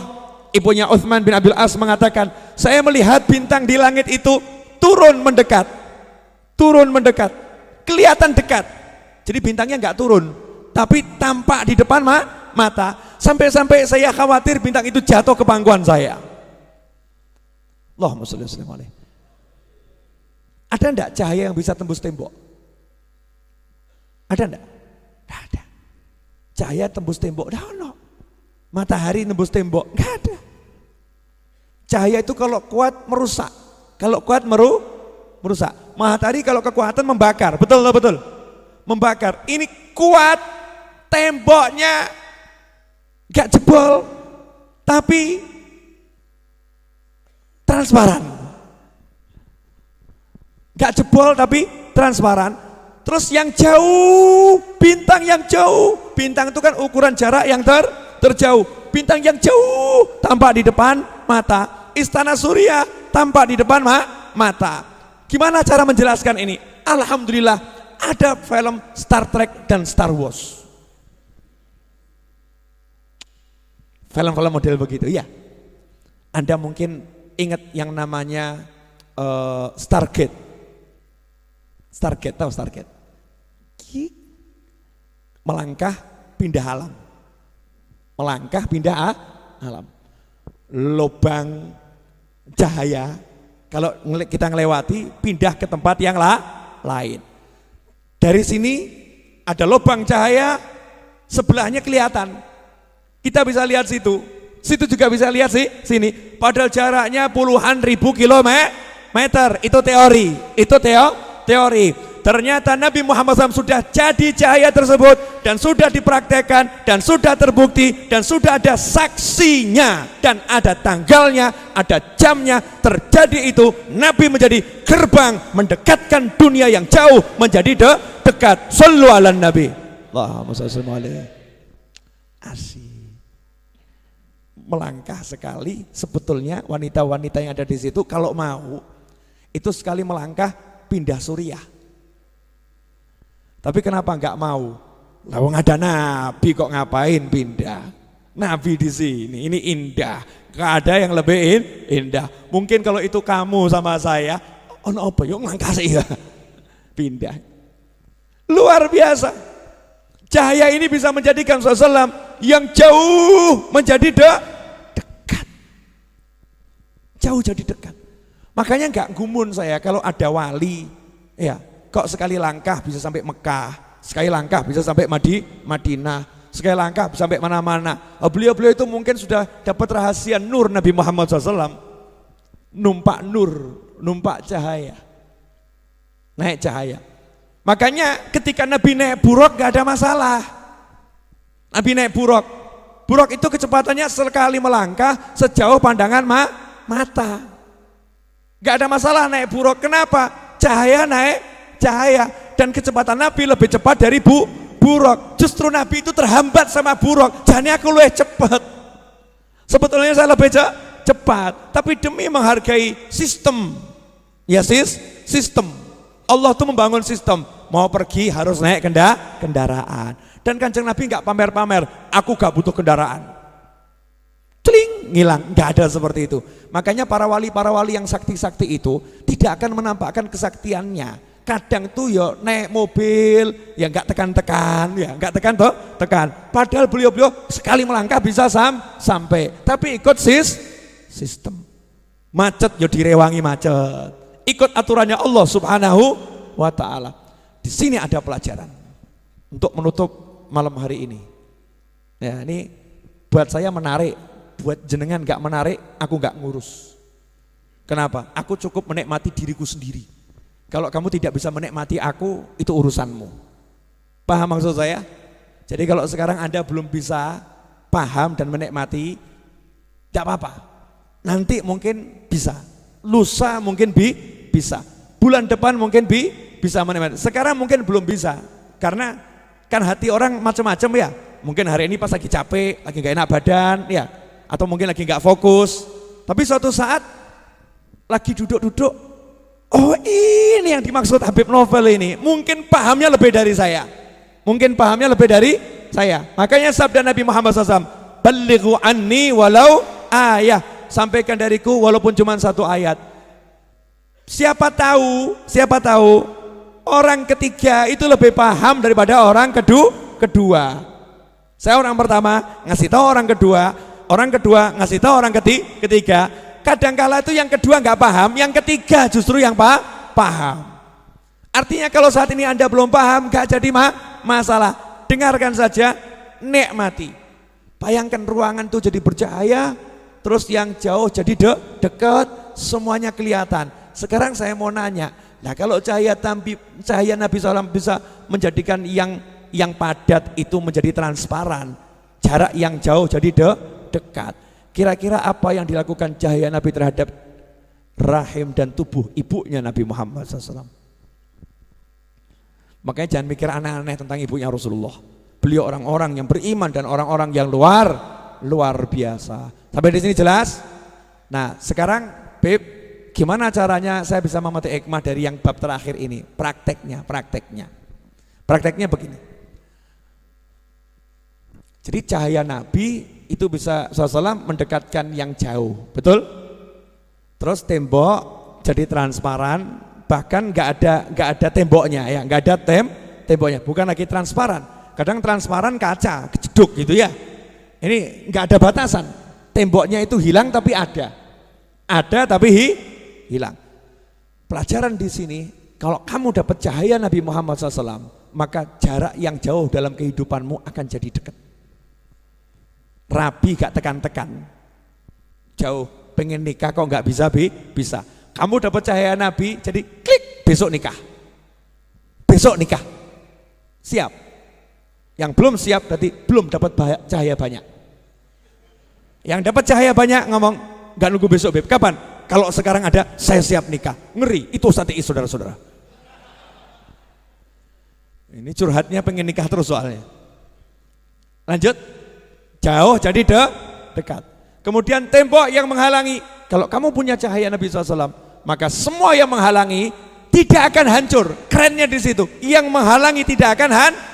ibunya Utsman bin Abil As mengatakan, saya melihat bintang di langit itu turun mendekat, kelihatan dekat. Jadi bintangnya nggak turun, tapi tampak di depan mata. Sampai-sampai saya khawatir bintang itu jatuh ke pangkuan saya. Allahumma sholli alaihi. Ada enggak cahaya yang bisa tembus tembok? Ada enggak? Enggak ada. Cahaya tembus tembok, enggak ada. Matahari tembus tembok, enggak ada. Cahaya itu kalau kuat merusak, kalau kuat merusak. Matahari kalau kekuatan membakar, betul. Membakar. Ini kuat, temboknya enggak jebol, tapi transparan. Enggak jebol tapi transparan. Terus Terus yang jauh, bintang yang jauh. Bintang itu kan ukuran jarak yang terjauh. Bintang yang jauh tampak di depan mata. Istana Surya tampak di depan mata. Gimana cara menjelaskan ini? Alhamdulillah ada film Star Trek dan Star Wars. Film-film model begitu, ya. Anda mungkin ingat yang namanya Stargate. Stargate, tahu Stargate? Melangkah pindah alam. Melangkah pindah alam. Lubang cahaya, kalau kita ngelewati pindah ke tempat yang lain. Dari sini ada lubang cahaya, sebelahnya kelihatan. Kita bisa lihat situ juga bisa lihat sini. Padahal jaraknya puluhan ribu kilometer. Itu teori. Ternyata Nabi Muhammad SAW sudah jadi cahaya tersebut dan sudah dipraktekkan dan sudah terbukti dan sudah ada saksinya dan ada tanggalnya, ada jamnya. Terjadi itu, Nabi menjadi gerbang mendekatkan dunia yang jauh menjadi dekat. Shallu ala Nabi. Allahumma shalli alaihi. Asik. Melangkah sekali sebetulnya wanita-wanita yang ada di situ kalau mau itu sekali melangkah pindah Suriah. Tapi kenapa enggak mau? Lawang ada Nabi kok ngapain pindah? Nabi di sini, ini indah. Gak ada yang lebih indah. Mungkin kalau itu kamu sama saya, ono apa yuk ngangkah sih ya. Pindah. Luar biasa. Cahaya ini bisa menjadikan Rasulullah yang jauh menjadi dekat. Jauh jadi dekat. Makanya enggak gumun saya kalau ada wali, ya. Kok sekali langkah bisa sampai Mekah, sekali langkah bisa sampai Madinah, sekali langkah bisa sampai mana-mana. Beliau-beliau itu mungkin sudah dapat rahasia nur Nabi Muhammad SAW. Numpak nur, numpak cahaya, naik cahaya. Makanya ketika Nabi naik buruk gak ada masalah. Nabi naik buruk itu kecepatannya sekali melangkah sejauh pandangan mata. Gak ada masalah naik buruk. Kenapa? Cahaya naik cahaya dan kecepatan Nabi lebih cepat dari buruk. Justru Nabi itu terhambat sama buruk. Jadi aku lebih cepat. Sebetulnya saya lebih cepat, tapi demi menghargai sistem. Ya sistem. Allah tuh membangun sistem. Mau pergi harus naik kendaraan. Dan Kanjeng Nabi nggak pamer-pamer. Aku gak butuh kendaraan. Celing, ngilang, nggak ada seperti itu. Makanya para wali yang sakti-sakti itu tidak akan menampakkan kesaktiannya. Kadang tuh ya naik mobil, ya nggak tekan-tekan, ya nggak tekan. Padahal beliau sekali melangkah bisa sampai. Tapi ikut sistem. Macet ya direwangi macet. Ikut aturannya Allah Subhanahu wa Ta'ala. Di sini ada pelajaran untuk menutup malam hari ini. Ya ini buat saya menarik, buat jenengan nggak menarik, aku nggak ngurus. Kenapa? Aku cukup menikmati diriku sendiri. Kalau kamu tidak bisa menikmati aku, itu urusanmu. Paham maksud saya? Jadi kalau sekarang Anda belum bisa paham dan menikmati, tidak apa-apa. Nanti mungkin bisa. Lusa mungkin bisa. Bulan depan mungkin bisa menikmati. Sekarang mungkin belum bisa. Karena kan hati orang macam-macam ya. Mungkin hari ini pas lagi capek, lagi gak enak badan, ya. Atau mungkin lagi gak fokus. Tapi suatu saat lagi duduk-duduk, oh ini yang dimaksud Habib Novel ini. Mungkin pahamnya lebih dari saya. Makanya sabda Nabi Muhammad SAW, balighu anni walau ayah. Sampaikan dariku walaupun cuma satu ayat. Siapa tahu orang ketiga itu lebih paham daripada orang kedua. Saya orang pertama ngasih tahu orang kedua ngasih tahu orang ketiga. Kadangkala itu yang kedua nggak paham, yang ketiga justru yang paham. Artinya kalau saat ini Anda belum paham, nggak jadi masalah. Dengarkan saja, nikmati. Bayangkan ruangan itu jadi bercahaya, terus yang jauh jadi dekat, semuanya kelihatan. Sekarang saya mau nanya, nah kalau cahaya Nabi SAW bisa menjadikan yang padat itu menjadi transparan, jarak yang jauh jadi dekat. Kira-kira apa yang dilakukan cahaya Nabi terhadap rahim dan tubuh ibunya Nabi Muhammad SAW? Makanya jangan mikir aneh-aneh tentang ibunya Rasulullah. Beliau orang-orang yang beriman dan orang-orang yang luar biasa. Sampai di sini jelas? Nah, sekarang Beb, gimana caranya saya bisa memetik hikmah dari yang bab terakhir ini? Prakteknya. Prakteknya begini. Jadi cahaya Nabi itu bisa SAW mendekatkan yang jauh, betul? Terus tembok jadi transparan, bahkan nggak ada temboknya ya, nggak ada temboknya, bukan lagi transparan. Kadang transparan kaca, kejeduk gitu ya. Ini nggak ada batasan, temboknya itu hilang tapi ada tapi hilang. Pelajaran di sini, kalau kamu dapat cahaya Nabi Muhammad SAW, maka jarak yang jauh dalam kehidupanmu akan jadi dekat. Rabi gak tekan-tekan, jauh, pengen nikah kok nggak bisa. Kamu dapat cahaya Nabi, jadi klik, besok nikah, siap. Yang belum siap berarti belum dapat cahaya banyak. Yang dapat cahaya banyak ngomong, nggak nunggu besok Beb, kapan? Kalau sekarang ada, saya siap nikah. Ngeri, itu strategi saudara-saudara. Ini curhatnya pengen nikah terus soalnya. Lanjut, jauh jadi dekat. Kemudian tembok yang menghalangi. Kalau kamu punya cahaya Nabi SAW, maka semua yang menghalangi tidak akan hancur. Kerennya di situ, yang menghalangi tidak akan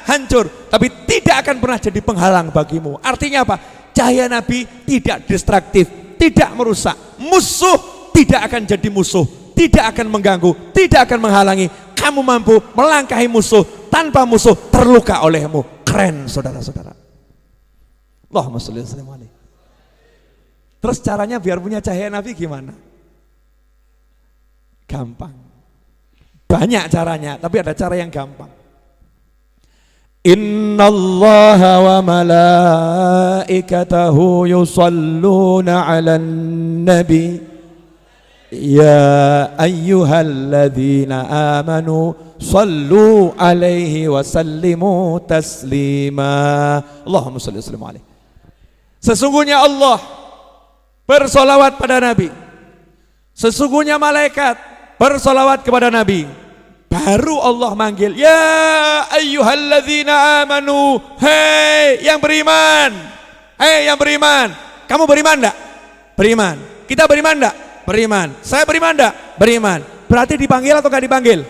hancur, tapi tidak akan pernah jadi penghalang bagimu. Artinya apa? Cahaya Nabi tidak destruktif, tidak merusak. Musuh tidak akan jadi musuh, tidak akan mengganggu, tidak akan menghalangi. Kamu mampu melangkahi musuh tanpa musuh terluka olehmu. Keren saudara-saudara. Allahumma sholli wa sallim alaihi. Terus caranya biar punya cahaya Nabi gimana? Gampang. Banyak caranya, tapi ada cara yang gampang. Innallaha wa malaikatahu yusalluna 'alan nabi ya ayyuhalladzina amanu sallu 'alaihi wa sallimu taslima. Allahumma sholli wa sallim alaihi. Sesungguhnya Allah bersolawat pada Nabi, sesungguhnya malaikat bersolawat kepada Nabi. Baru Allah manggil, ya ayyuhalladzina amanu, hei yang beriman, kamu beriman enggak? Beriman. Kita beriman enggak? Beriman. Saya beriman enggak? Beriman. Berarti dipanggil atau enggak dipanggil?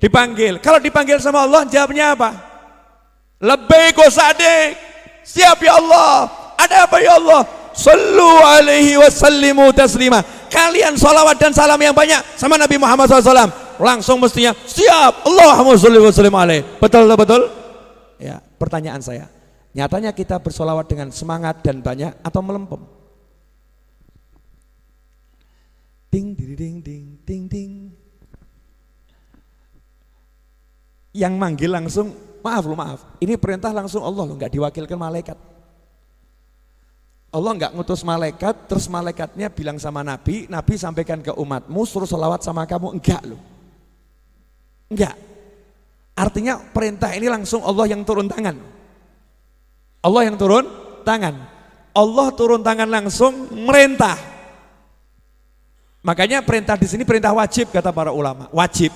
Dipanggil. Kalau dipanggil sama Allah, jawabnya apa? Labbaik wa sa'dik. Siap ya Allah. Ada apa ya Allah? Sallu alaihi wa sallimu taslima. Kalian salawat dan salam yang banyak sama Nabi Muhammad SAW, langsung mestinya siap. Allahumma sholli wa sallim alaihi. Betul? Ya, pertanyaan saya, nyatanya kita bersolawat dengan semangat dan banyak atau melempem? Ding ding ding ding ding. Yang manggil langsung, maaf. Ini perintah langsung Allah loh, nggak diwakilkan malaikat. Allah nggak ngutus malaikat, terus malaikatnya bilang sama Nabi sampaikan ke umatmu suruh sholawat sama kamu, enggak loh. Enggak. Artinya perintah ini langsung Allah yang turun tangan. Allah turun tangan langsung merintah. Makanya perintah di sini perintah wajib kata para ulama, wajib.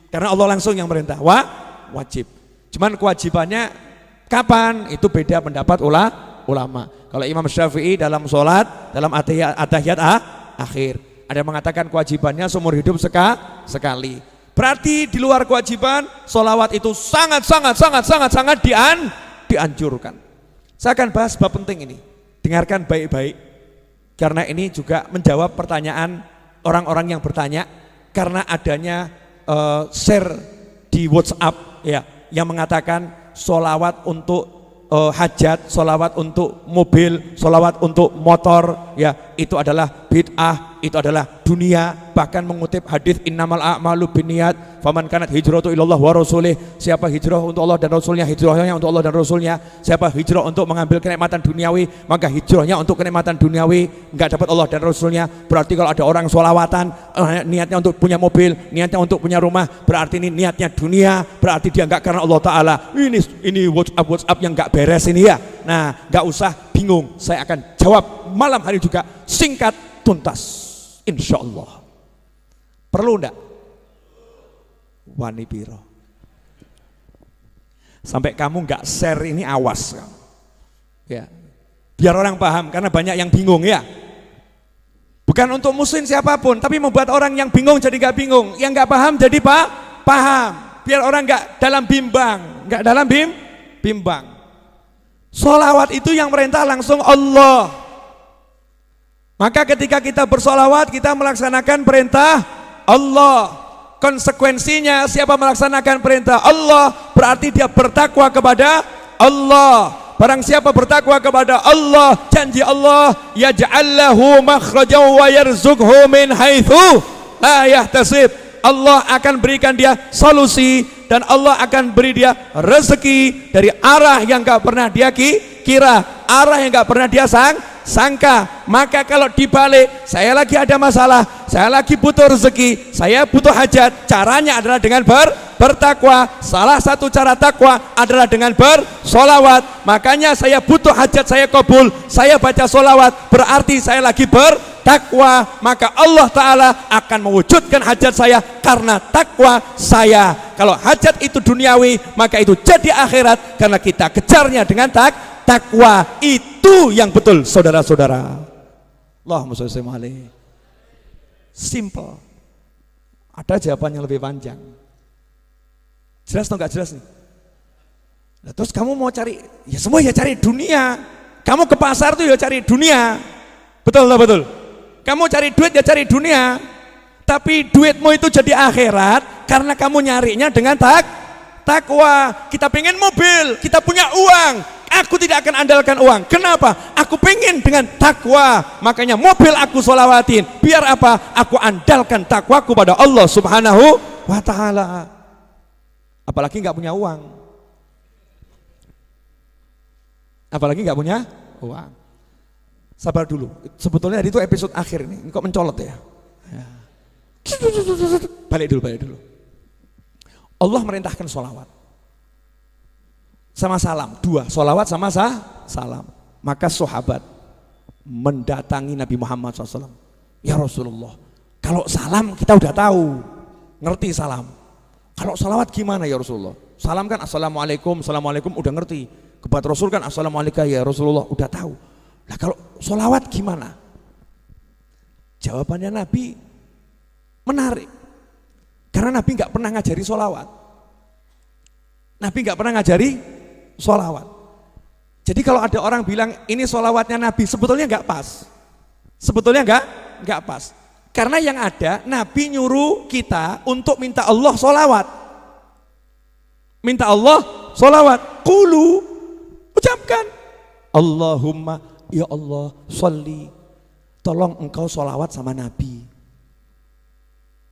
Karena Allah langsung yang merintah, wajib. Cuman kewajibannya kapan? Itu beda pendapat ulama. Kalau Imam Syafi'i dalam sholat, dalam atahiyat akhir, ada yang mengatakan kewajibannya seumur hidup sekali. Berarti di luar kewajiban, sholawat itu sangat dianjurkan. Saya akan bahas bab penting ini. Dengarkan baik-baik, karena ini juga menjawab pertanyaan orang-orang yang bertanya, karena adanya share di WhatsApp ya, yang mengatakan sholawat untuk hajat, sholawat untuk mobil, sholawat untuk motor, ya itu adalah bid'ah, itu adalah dunia. Bahkan mengutip hadis innamal a'malu binniyat, faman kanat hijratu ilallah wa rasulih. Siapa hijrah untuk Allah dan Rasulnya, hijrahnya untuk Allah dan Rasulnya. Siapa hijrah untuk mengambil kenikmatan duniawi, maka hijrahnya untuk kenikmatan duniawi, enggak dapat Allah dan Rasulnya. Berarti kalau ada orang sholawatan, niatnya untuk punya mobil, niatnya untuk punya rumah, berarti ini niatnya dunia, berarti dia enggak karena Allah Ta'ala. Ini WhatsApp yang enggak beres ini ya. Nah, enggak usah bingung, saya akan jawab malam hari juga, singkat tuntas, insya Allah. Perlu enggak? Wani piro? Sampai kamu nggak share ini awas. Ya. Biar orang paham, karena banyak yang bingung ya. Bukan untuk musuhin siapapun, tapi membuat orang yang bingung jadi nggak bingung, yang nggak paham jadi paham. Biar orang nggak dalam bimbang, nggak dalam bimbang. Sholawat itu yang merintah langsung Allah. Maka ketika kita bersolawat, kita melaksanakan perintah Allah. Konsekuensinya siapa melaksanakan perintah Allah berarti dia bertakwa kepada Allah. Barang siapa bertakwa kepada Allah, janji Allah yaj'al lahu makhrajan wa yarzuqhu min haitsu la yahtasib. Allah akan berikan dia solusi dan Allah akan beri dia rezeki dari arah yang enggak pernah dia kira, arah yang enggak pernah dia sangka. Maka kalau dibalik, saya lagi ada masalah, saya lagi butuh rezeki, saya butuh hajat, caranya adalah dengan bertakwa. Salah satu cara takwa adalah dengan bersolawat. Makanya saya butuh hajat, saya kabul, saya baca solawat, berarti saya lagi bertakwa. Maka Allah Ta'ala akan mewujudkan hajat saya karena takwa saya. Kalau hajat itu duniawi, maka itu jadi akhirat karena kita kejarnya dengan takwa. Itu yang betul, saudara-saudara. Allahumma sholli alaihi. Simple. Ada jawaban yang lebih panjang. Jelas atau enggak jelas nih? Nah, terus kamu mau cari, ya semua ya cari dunia. Kamu ke pasar tuh ya cari dunia. Betul lah betul. Kamu cari duit ya cari dunia. Tapi duitmu itu jadi akhirat karena kamu nyarinya dengan takwa. Kita pengen mobil, kita punya uang. Aku tidak akan andalkan uang. Kenapa? Aku pengen dengan takwa. Makanya mobil aku sholawatin. Biar apa? Aku andalkan takwaku pada Allah Subhanahu wa Ta'ala. Apalagi nggak punya uang. Apalagi nggak punya uang. Sabar dulu. Sebetulnya itu episode akhir ini. Kok mencolot ya? Balik dulu. Allah merintahkan sholawat sama salam, dua, sholawat sama salam. Maka sahabat mendatangi Nabi Muhammad SAW. Ya Rasulullah, kalau salam kita udah tahu, ngerti salam. Kalau sholawat gimana ya Rasulullah? Salam kan assalamualaikum, assalamualaikum udah ngerti. Kepada Rasul kan assalamualaikum ya Rasulullah udah tahu. Nah kalau sholawat gimana? Jawabannya Nabi menarik. Karena Nabi nggak pernah ngajari sholawat. Nabi nggak pernah ngajari sholawat. Jadi kalau ada orang bilang ini sholawatnya Nabi, sebetulnya nggak pas. Sebetulnya nggak pas. Karena yang ada Nabi nyuruh kita untuk minta Allah sholawat. Minta Allah sholawat. Qulu, ucapkan Allahumma ya Allah sholli, tolong engkau sholawat sama Nabi.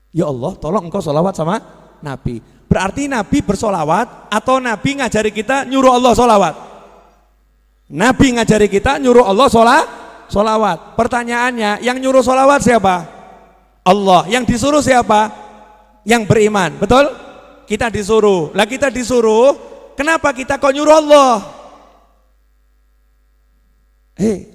Ya Allah tolong engkau sholawat sama Nabi. Berarti Nabi bersolawat atau Nabi ngajari kita nyuruh Allah solawat? Nabi ngajari kita nyuruh Allah solawat. Pertanyaannya, yang nyuruh solawat siapa? Allah. Yang disuruh siapa? Yang beriman, betul? Kita disuruh. Lah kita disuruh, kenapa kita kok nyuruh Allah?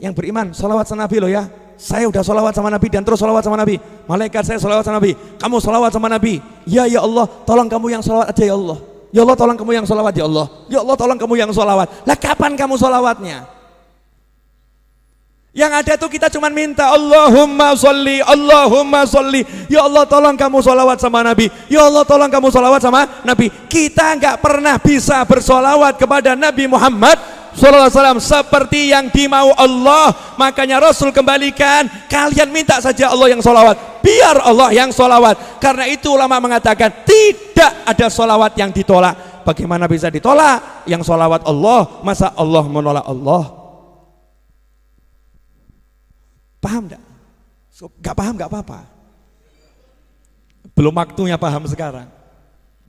Yang beriman, solawat sama Nabi loh ya. Saya udah solawat sama Nabi dan terus solawat sama Nabi. Malaikat saya solawat sama Nabi. Kamu solawat sama Nabi. Ya Allah, tolong kamu yang solawat aja ya Allah. Ya Allah tolong kamu yang solawat ya Allah. Ya Allah tolong kamu yang solawat. Lah kapan kamu solawatnya? Yang ada tuh kita cuma minta Allahumma sholli, Allahumma sholli. Ya Allah tolong kamu solawat sama Nabi. Ya Allah tolong kamu solawat sama Nabi. Kita nggak pernah bisa bersolawat kepada Nabi Muhammad Sallallahu Alaihi Wasallam seperti yang dimau Allah. Makanya Rasul kembalikan, kalian minta saja Allah yang solawat, biar Allah yang solawat. Karena itu ulama mengatakan tidak ada solawat yang ditolak. Bagaimana bisa ditolak? Yang solawat Allah, masa Allah menolak Allah? Paham enggak? Gak paham gak apa-apa. Belum waktunya paham sekarang.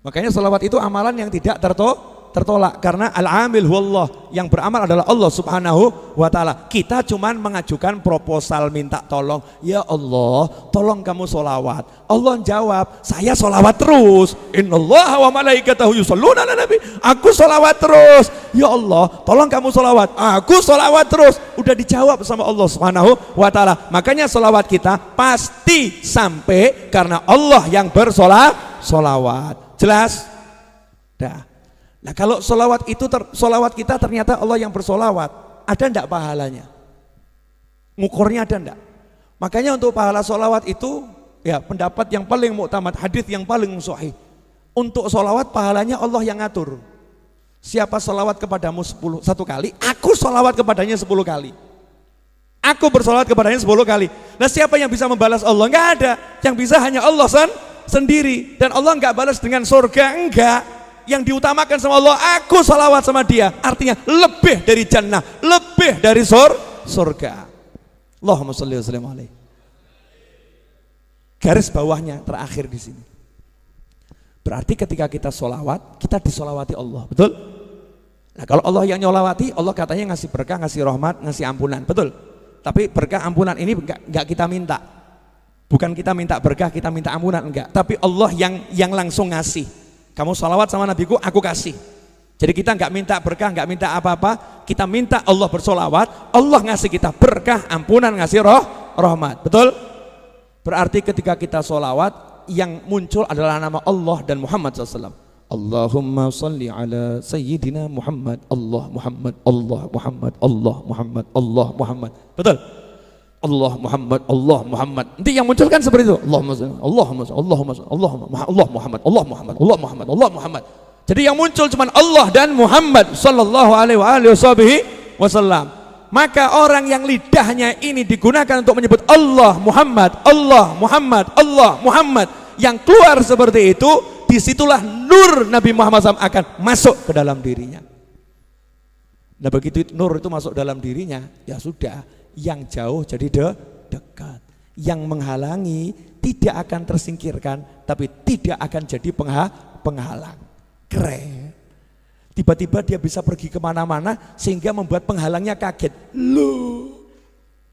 Makanya solawat itu amalan yang tidak tertolak karena al-amil huwallah, yang beramal adalah Allah Subhanahu wa Ta'ala. Kita cuman mengajukan proposal minta tolong, ya Allah tolong kamu solawat. Allah jawab, saya solawat terus. Innallaha wa malaikatahu yusholluna ala nabi. Aku solawat terus. Ya Allah tolong kamu solawat. Aku solawat terus. Udah dijawab sama Allah Subhanahu wa Ta'ala. Makanya solawat kita pasti sampai karena Allah yang bersolawat. Jelas? Dah. Nah kalau solawat itu, solawat kita ternyata Allah yang bersolawat, ada enggak pahalanya? Ngukurnya ada enggak? Makanya untuk pahala solawat itu, ya pendapat yang paling muktamad, hadis yang paling sahih. Untuk solawat pahalanya Allah yang ngatur. Siapa solawat kepadamu 1 kali, aku solawat kepadanya 10 kali. Aku bersolawat kepadanya 10 kali. Nah siapa yang bisa membalas Allah? Enggak ada. Yang bisa hanya Allah sendiri. Dan Allah enggak balas dengan surga, enggak. Yang diutamakan sama Allah, aku salawat sama dia, artinya lebih dari jannah, lebih dari surga. Allahumma sholli wa sallim alaihi. Garis bawahnya terakhir di sini. Berarti ketika kita solawat, kita disolawati Allah, betul? Nah kalau Allah yang nyolawati, Allah katanya ngasih berkah, ngasih rahmat, ngasih ampunan, betul? Tapi berkah ampunan ini enggak kita minta. Bukan kita minta berkah, kita minta ampunan, enggak. Tapi Allah yang langsung ngasih. Kamu salawat sama nabiku, aku kasih. Jadi kita nggak minta berkah, nggak minta apa-apa, kita minta Allah bersolawat, Allah ngasih kita berkah, ampunan, ngasih rahmat, betul? Berarti ketika kita solawat, yang muncul adalah nama Allah dan Muhammad SAW. Allahumma salli ala Sayyidina Muhammad, Allah Muhammad, Allah Muhammad, Allah Muhammad, Allah Muhammad, betul? Allah Muhammad, Allah Muhammad. Nanti yang muncul kan seperti itu. Allahumma Allah Muhammad, Allah Muhammad, Allah Muhammad, Allah Muhammad. Jadi yang muncul cuma Allah dan Muhammad sallallahu alaihi wasallam. Maka orang yang lidahnya ini digunakan untuk menyebut Allah Muhammad, Allah Muhammad, Allah Muhammad, yang keluar seperti itu, disitulah nur Nabi Muhammad SAW akan masuk ke dalam dirinya. Nah begitu nur itu masuk dalam dirinya, ya sudah. Yang jauh jadi dekat, yang menghalangi tidak akan tersingkirkan, tapi tidak akan jadi penghalang. Keren. Tiba-tiba dia bisa pergi kemana-mana sehingga membuat penghalangnya kaget. Loh,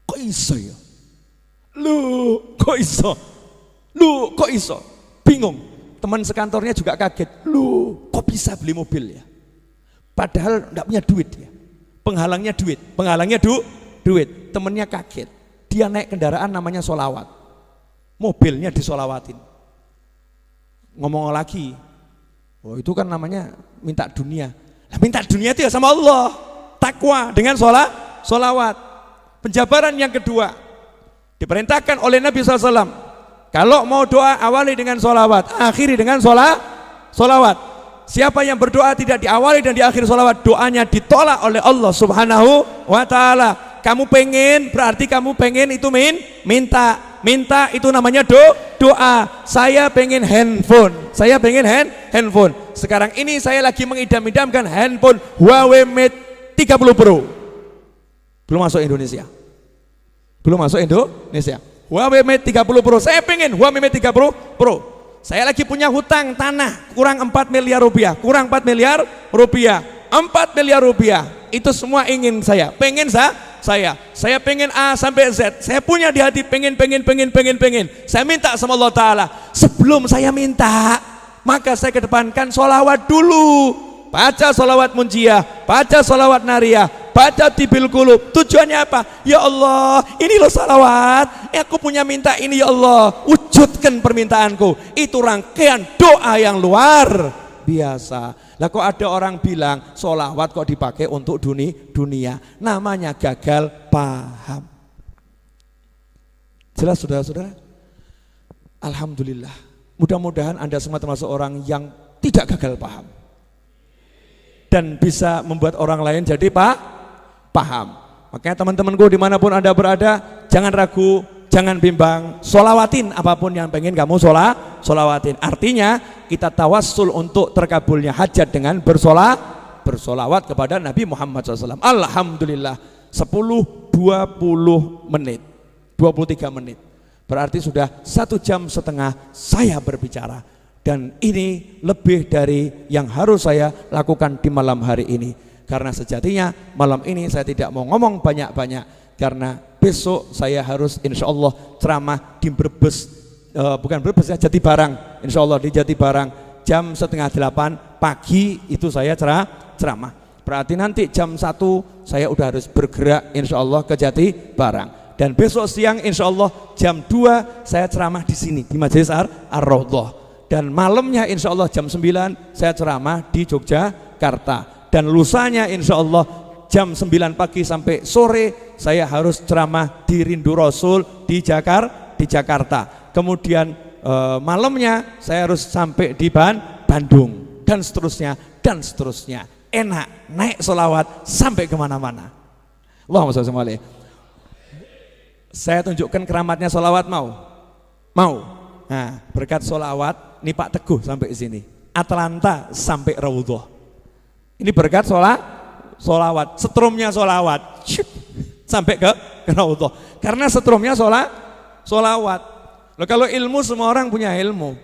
kok iso ya? Loh, kok iso? Loh, kok iso? Bingung. Teman sekantornya juga kaget. Loh, kok bisa beli mobil ya? Padahal enggak punya duit ya. Penghalangnya duit, duit. Temennya kaget, dia naik kendaraan namanya solawat, mobilnya disolawatin. Ngomong lagi, oh itu kan namanya minta dunia. Nah, minta dunia itu ya sama Allah, takwa dengan solawat. Penjabaran yang kedua, diperintahkan oleh Nabi SAW, kalau mau doa awali dengan solawat, akhiri dengan solawat. Siapa yang berdoa tidak diawali dan diakhiri solawat, doanya ditolak oleh Allah Subhanahu wa Ta'ala. Kamu pengen, berarti kamu pengen itu minta itu namanya doa. Saya pengen handphone, sekarang ini saya lagi mengidam-idamkan handphone Huawei Mate 30 Pro. Belum masuk Indonesia, Huawei Mate 30 Pro, saya pengen Huawei Mate 30 Pro. Saya lagi punya hutang tanah kurang 4 miliar rupiah, 4 miliar rupiah, itu semua ingin saya, pengen saya pengen A sampai Z, saya punya di hati pengen, saya minta sama Allah Ta'ala. Sebelum saya minta, maka saya kedepankan sholawat dulu, baca sholawat munjiah, baca sholawat nariyah, baca tibil qulub. Tujuannya apa? Ya Allah, ini loh sholawat, aku punya minta ini, ya Allah wujudkan permintaanku. Itu rangkaian doa yang luar biasa. Lah kok ada orang bilang sholawat kok dipakai untuk dunia, namanya gagal paham. Jelas saudara-saudara? Alhamdulillah, mudah-mudahan Anda semua termasuk orang yang tidak gagal paham dan bisa membuat orang lain jadi paham. Makanya teman-temanku dimanapun Anda berada, jangan ragu, jangan bimbang, sholawatin apapun yang pengen kamu sholawatin. Artinya kita tawassul untuk terkabulnya hajat dengan bersolawat kepada Nabi Muhammad SAW. Alhamdulillah, 10, 20 menit, 23 menit, berarti sudah 1,5 jam saya berbicara. Dan ini lebih dari yang harus saya lakukan di malam hari ini. Karena sejatinya malam ini saya tidak mau ngomong banyak-banyak, karena besok saya harus insya Allah ceramah di Brebes, bukan Brebes ya, Jatibarang. Insya Allah di Jatibarang jam 7:30 pagi itu saya ceramah. Berarti nanti jam 1 saya udah harus bergerak insya Allah ke Jatibarang. Dan besok siang insya Allah jam 2 saya ceramah di sini di Majelis Ar-Raudhah. Dan malamnya insya Allah jam 9 saya ceramah di Jogja. Jakarta. Dan lusanya insya Allah jam 9 pagi sampai sore saya harus ceramah di Rindu Rasul di Jakarta. Kemudian malamnya saya harus sampai di Bandung dan seterusnya dan seterusnya. Enak, naik sholawat sampai kemana-mana. Allahumma sholli alaihi. Saya tunjukkan keramatnya sholawat, mau? Nah, berkat sholawat nih Pak Teguh sampai sini, Atlanta sampai Raudhah. Ini berkat sholawat, setrumnya sholawat sampai ke Raudhah. Karena setrumnya sholawat. Loh, kalau ilmu semua orang punya ilmu,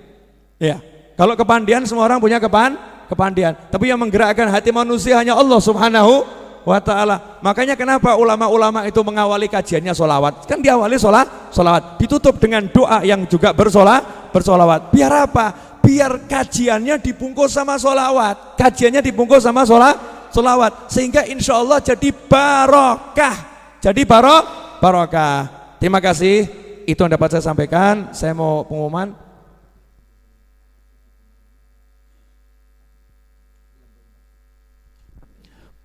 ya. Kalau kepandian semua orang punya kepandian. Tapi yang menggerakkan hati manusia hanya Allah Subhanahu wa ta'ala. Makanya kenapa ulama-ulama itu mengawali kajiannya sholawat? Kan diawali sholawat, ditutup dengan doa yang juga bersolawat. Biar apa? Biar kajiannya dibungkus sama sholawat. Kajiannya dibungkus sama sholawat. Sehingga insya Allah jadi barokah. Barokah. Terima kasih. Itu yang dapat saya sampaikan. Saya mau pengumuman.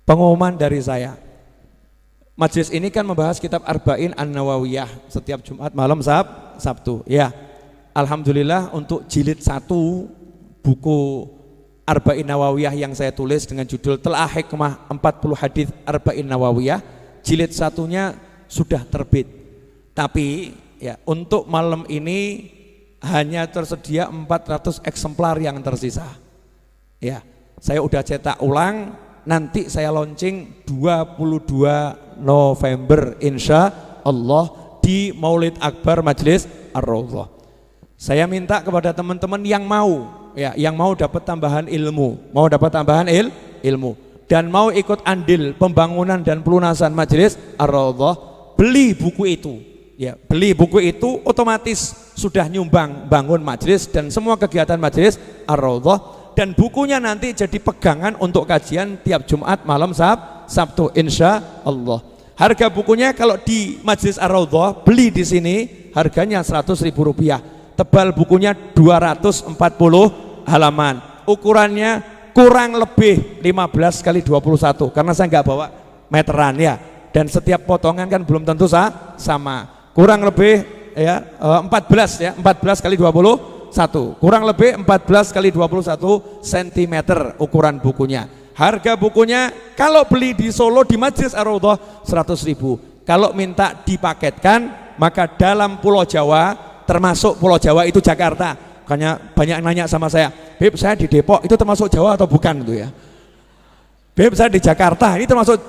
Pengumuman dari saya. Majelis ini kan membahas kitab Arba'in An-Nawawiyah setiap Jumat malam Sabtu. Ya. Alhamdulillah untuk jilid 1 buku Arba'in Nawawiyah yang saya tulis dengan judul Telah Hikmah 40 Hadis Arba'in Nawawiyah, jilid 1-nya sudah terbit. Tapi ya untuk malam ini hanya tersedia 400 eksemplar yang tersisa. Ya, saya udah cetak ulang, nanti saya launching 22 November insya Allah di Maulid Akbar Majelis Ar-Raudhah. Saya minta kepada teman-teman yang mau dapat tambahan ilmu, ilmu dan mau ikut andil pembangunan dan pelunasan Majelis Ar-Raudhah, beli buku itu. Ya, beli buku itu otomatis sudah nyumbang bangun majelis dan semua kegiatan Majelis Ar-Raudhah, dan bukunya nanti jadi pegangan untuk kajian tiap Jumat malam Sabtu insya Allah. Harga bukunya kalau di Majelis Ar-Raudhah beli di sini harganya Rp100.000. Tebal bukunya 240 halaman. Ukurannya kurang lebih 15 kali 21 karena saya nggak bawa meteran ya. Dan setiap potongan kan belum tentu sama. Kurang lebih ya 14 kali 21. Kurang lebih 14 kali 21 cm ukuran bukunya. Harga bukunya kalau beli di Solo di Majelis Ar-Raudhah 100.000. Kalau minta dipaketkan maka dalam Pulau Jawa, termasuk Pulau Jawa itu Jakarta. Makanya banyak yang nanya sama saya, Beb saya di Depok itu termasuk Jawa atau bukan gitu ya. Beb saya di Jakarta ini termasuk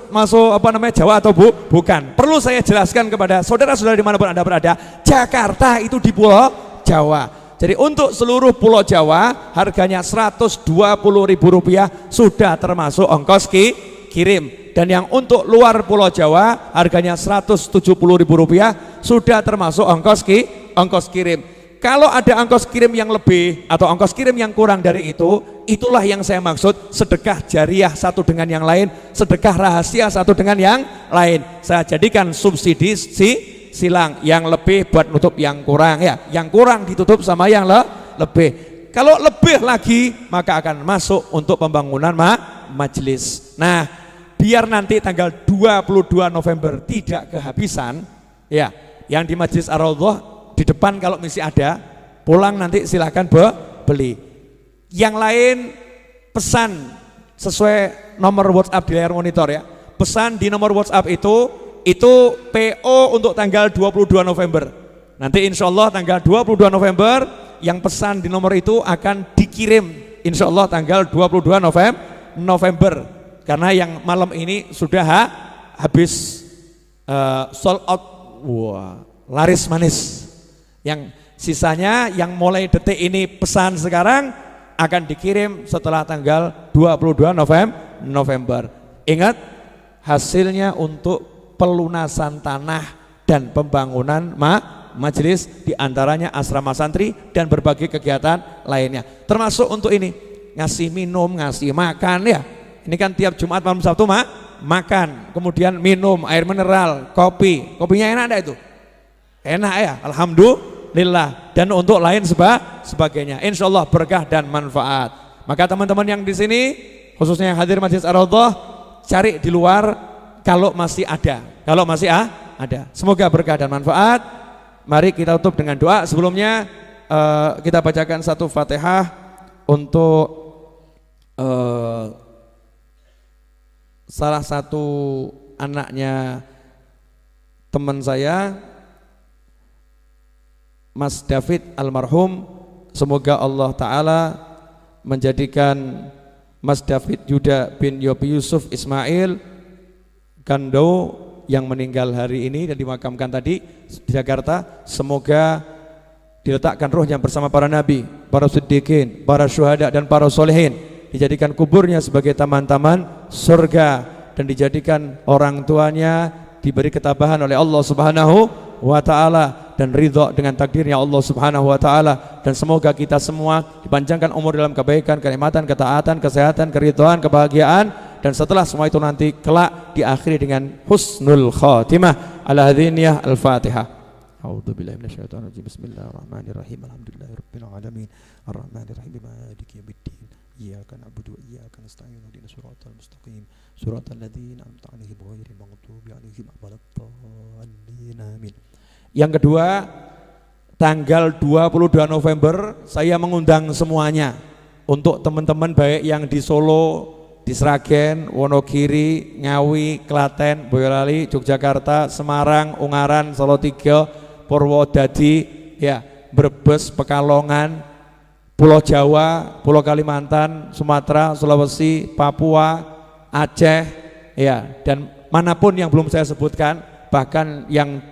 Jawa atau bukan. Perlu saya jelaskan kepada saudara-saudara dimanapun Anda berada, Jakarta itu di Pulau Jawa. Jadi untuk seluruh Pulau Jawa harganya Rp120.000 sudah termasuk ongkos kirim. Dan yang untuk luar Pulau Jawa harganya Rp170.000 sudah termasuk ongkos kirim. Kalau ada ongkos kirim yang lebih atau ongkos kirim yang kurang dari itu, itulah yang saya maksud sedekah jariah satu dengan yang lain, sedekah rahasia satu dengan yang lain. Saya jadikan subsidi silang, yang lebih buat nutup yang kurang ya, yang kurang ditutup sama yang lebih. Kalau lebih lagi maka akan masuk untuk pembangunan majelis. Nah, biar nanti tanggal 22 November tidak kehabisan ya, yang di Majelis Ar-Raudhah di depan kalau masih ada, pulang nanti silakan beli. Yang lain pesan sesuai nomor WhatsApp di layar monitor ya. Pesan di nomor WhatsApp itu PO untuk tanggal 22 November. Nanti insya Allah tanggal 22 November yang pesan di nomor itu akan dikirim insya Allah tanggal 22 November. Karena yang malam ini sudah habis sold out, laris manis. Yang sisanya yang mulai detik ini pesan sekarang akan dikirim setelah tanggal 22 November. Ingat, hasilnya untuk pelunasan tanah dan pembangunan majelis, diantaranya asrama santri dan berbagai kegiatan lainnya. Termasuk untuk ini, ngasih minum, ngasih makan ya. Ini kan tiap Jumat malam Sabtu makan, kemudian minum air mineral, kopinya enak enggak itu? Enak ya, alhamdulillah. Dan untuk lain sebagainya, insya Allah berkah dan manfaat. Maka teman-teman yang di sini khususnya yang hadir Majelis Ar-Raudhah, cari di luar kalau masih ada. Kalau masih ada. Semoga berkah dan manfaat. Mari kita tutup dengan doa. Sebelumnya kita bacakan satu Fatihah untuk salah satu anaknya teman saya, Mas David almarhum. Semoga Allah Ta'ala menjadikan Mas David Yuda bin Yopi Yusuf Ismail Gando yang meninggal hari ini dan dimakamkan tadi di Jakarta, semoga diletakkan ruhnya bersama para nabi, para siddiqin, para syuhada dan para solehin, dijadikan kuburnya sebagai taman-taman surga, dan dijadikan orang tuanya diberi ketabahan oleh Allah Subhanahu wa Ta'ala dan ridha dengan takdirnya Allah Subhanahu wa Ta'ala. Dan semoga kita semua dipanjangkan umur dalam kebaikan, kenikmatan, ketaatan, kesehatan, keridhaan, kebahagiaan, dan setelah semua itu nanti kelak diakhiri dengan husnul khatimah. Ala hadhiniyah al-Fatihah. A'udzubillahi minasyaitonir rajim. Bismillahirrahmanirrahim. Alhamdulillahirabbil alamin. Arrahmanirrahim. Maliki yaumiddin. Iyyaka na'budu wa iyyaka nasta'in. Ihdinas siratal mustaqim. Siratal ladzina an'amta 'alaihim ghairil maghdubi 'alaihim waladdallin. Amin. Yang kedua, tanggal 22 November saya mengundang semuanya untuk teman-teman baik yang di Solo, di Sragen, Wonogiri, Ngawi, Klaten, Boyolali, Yogyakarta, Semarang, Ungaran, Salatiga, Purwodadi, ya, Brebes, Pekalongan, Pulau Jawa, Pulau Kalimantan, Sumatera, Sulawesi, Papua, Aceh, ya, dan manapun yang belum saya sebutkan, bahkan yang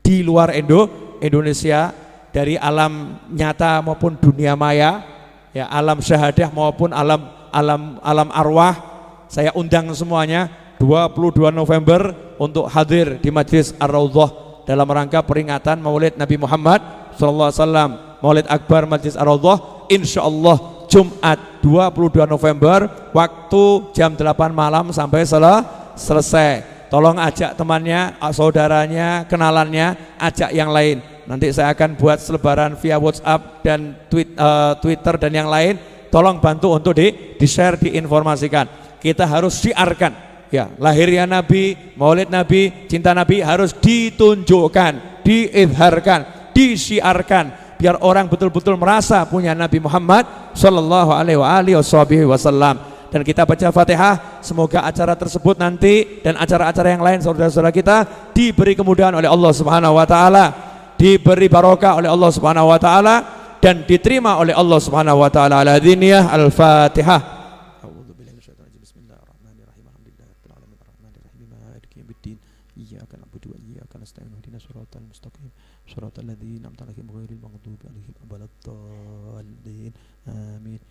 di luar Indonesia, dari alam nyata maupun dunia maya, ya, alam syahadah maupun alam arwah, saya undang semuanya 22 November untuk hadir di Majelis Ar-Raudhah dalam rangka peringatan Maulid Nabi Muhammad SAW, Maulid Akbar Majelis Ar-Raudhah, insyaallah Jumat 22 November waktu jam 8 malam sampai selesai. Tolong ajak temannya, saudaranya, kenalannya, ajak yang lain. Nanti saya akan buat selebaran via WhatsApp dan Twitter dan yang lain. Tolong bantu untuk di-share, diinformasikan. Kita harus siarkan, ya, lahirnya Nabi, Maulid Nabi, cinta Nabi harus ditunjukkan, diizharkan, disiarkan, biar orang betul-betul merasa punya Nabi Muhammad sallallahu alaihi wasallam. Dan kita baca Fatihah, semoga acara tersebut nanti dan acara-acara yang lain saudara-saudara kita diberi kemudahan oleh Allah Subhanahu wa Ta'ala, diberi barokah oleh Allah Subhanahu wa Ta'ala, dan diterima oleh Allah Subhanahu wa Ta'ala. Ala diniyah al-Fatihah. A'udzubillahi minasyaitonir rajim. Bismillahirrahmanirrahim. Alhamdulillahirabbil alamin arrahmanirrahim maliki yaumiddin. Iyyaka na'budu wa iyyaka nasta'in. Ihdinas siratal mustaqim. Siratal ladzina an'amta 'alaihim ghairil maghdubi 'alaihim waladdallin. Amin.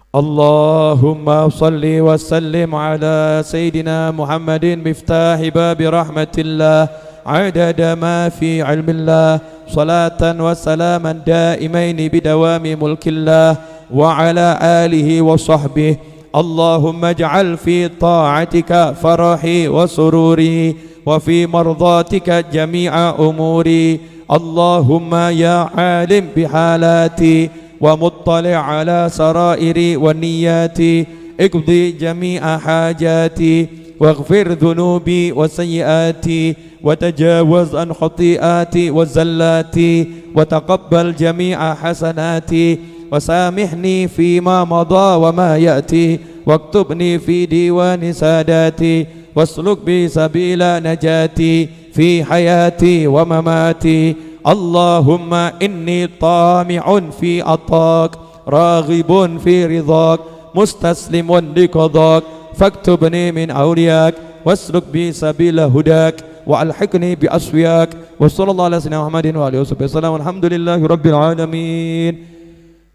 Allahumma salli wa sallim ala Sayyidina Muhammadin miftahi babi rahmatillah adada ma fi ilmillah salatan wa salaman daimaini bidawami mulkillah wa ala alihi wa sahbihi. Allahumma ij'al fi ta'atika farahi wa sururi wa fi mardatika jami'a umuri. Allahumma ya alim bihalati ومطلع على سرائري ونياتي اقضي جميع حاجاتي واغفر ذنوبي وسيئاتي وتجاوز عن خطيئاتي وزلاتي وتقبل جميع حسناتي وسامحني فيما مضى وما يأتي واكتبني في ديوان ساداتي واسلك بي سبيل نجاتي في حياتي ومماتي. Allahumma inni tami'un fi atak raghibun fi ridhak mustaslimun liqadak faktubni min awliyak wasluk bi sabila hudak wa alhiqni bi aswiyak wa sallallahu ala sayyidina Muhammadin wa alihi wasallam. Alhamdulillahi rabbil alamin.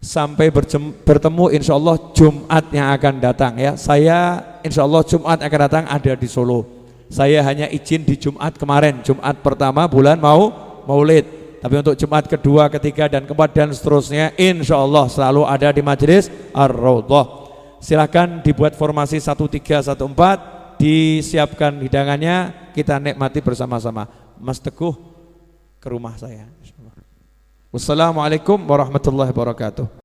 Sampai bertemu insyaallah Jumat yang akan datang, ya. Saya insyaallah Jumat akan datang ada di Solo. Saya hanya izin di Jumat kemarin, Jumat pertama bulan Maulid. Tapi untuk Jumat kedua, ketiga, dan keempat dan seterusnya insya Allah selalu ada di Majelis Ar-Raudhah. Silahkan dibuat formasi 1314, disiapkan hidangannya, kita nikmati bersama-sama. Mas Teguh ke rumah saya. Wassalamualaikum warahmatullahi wabarakatuh.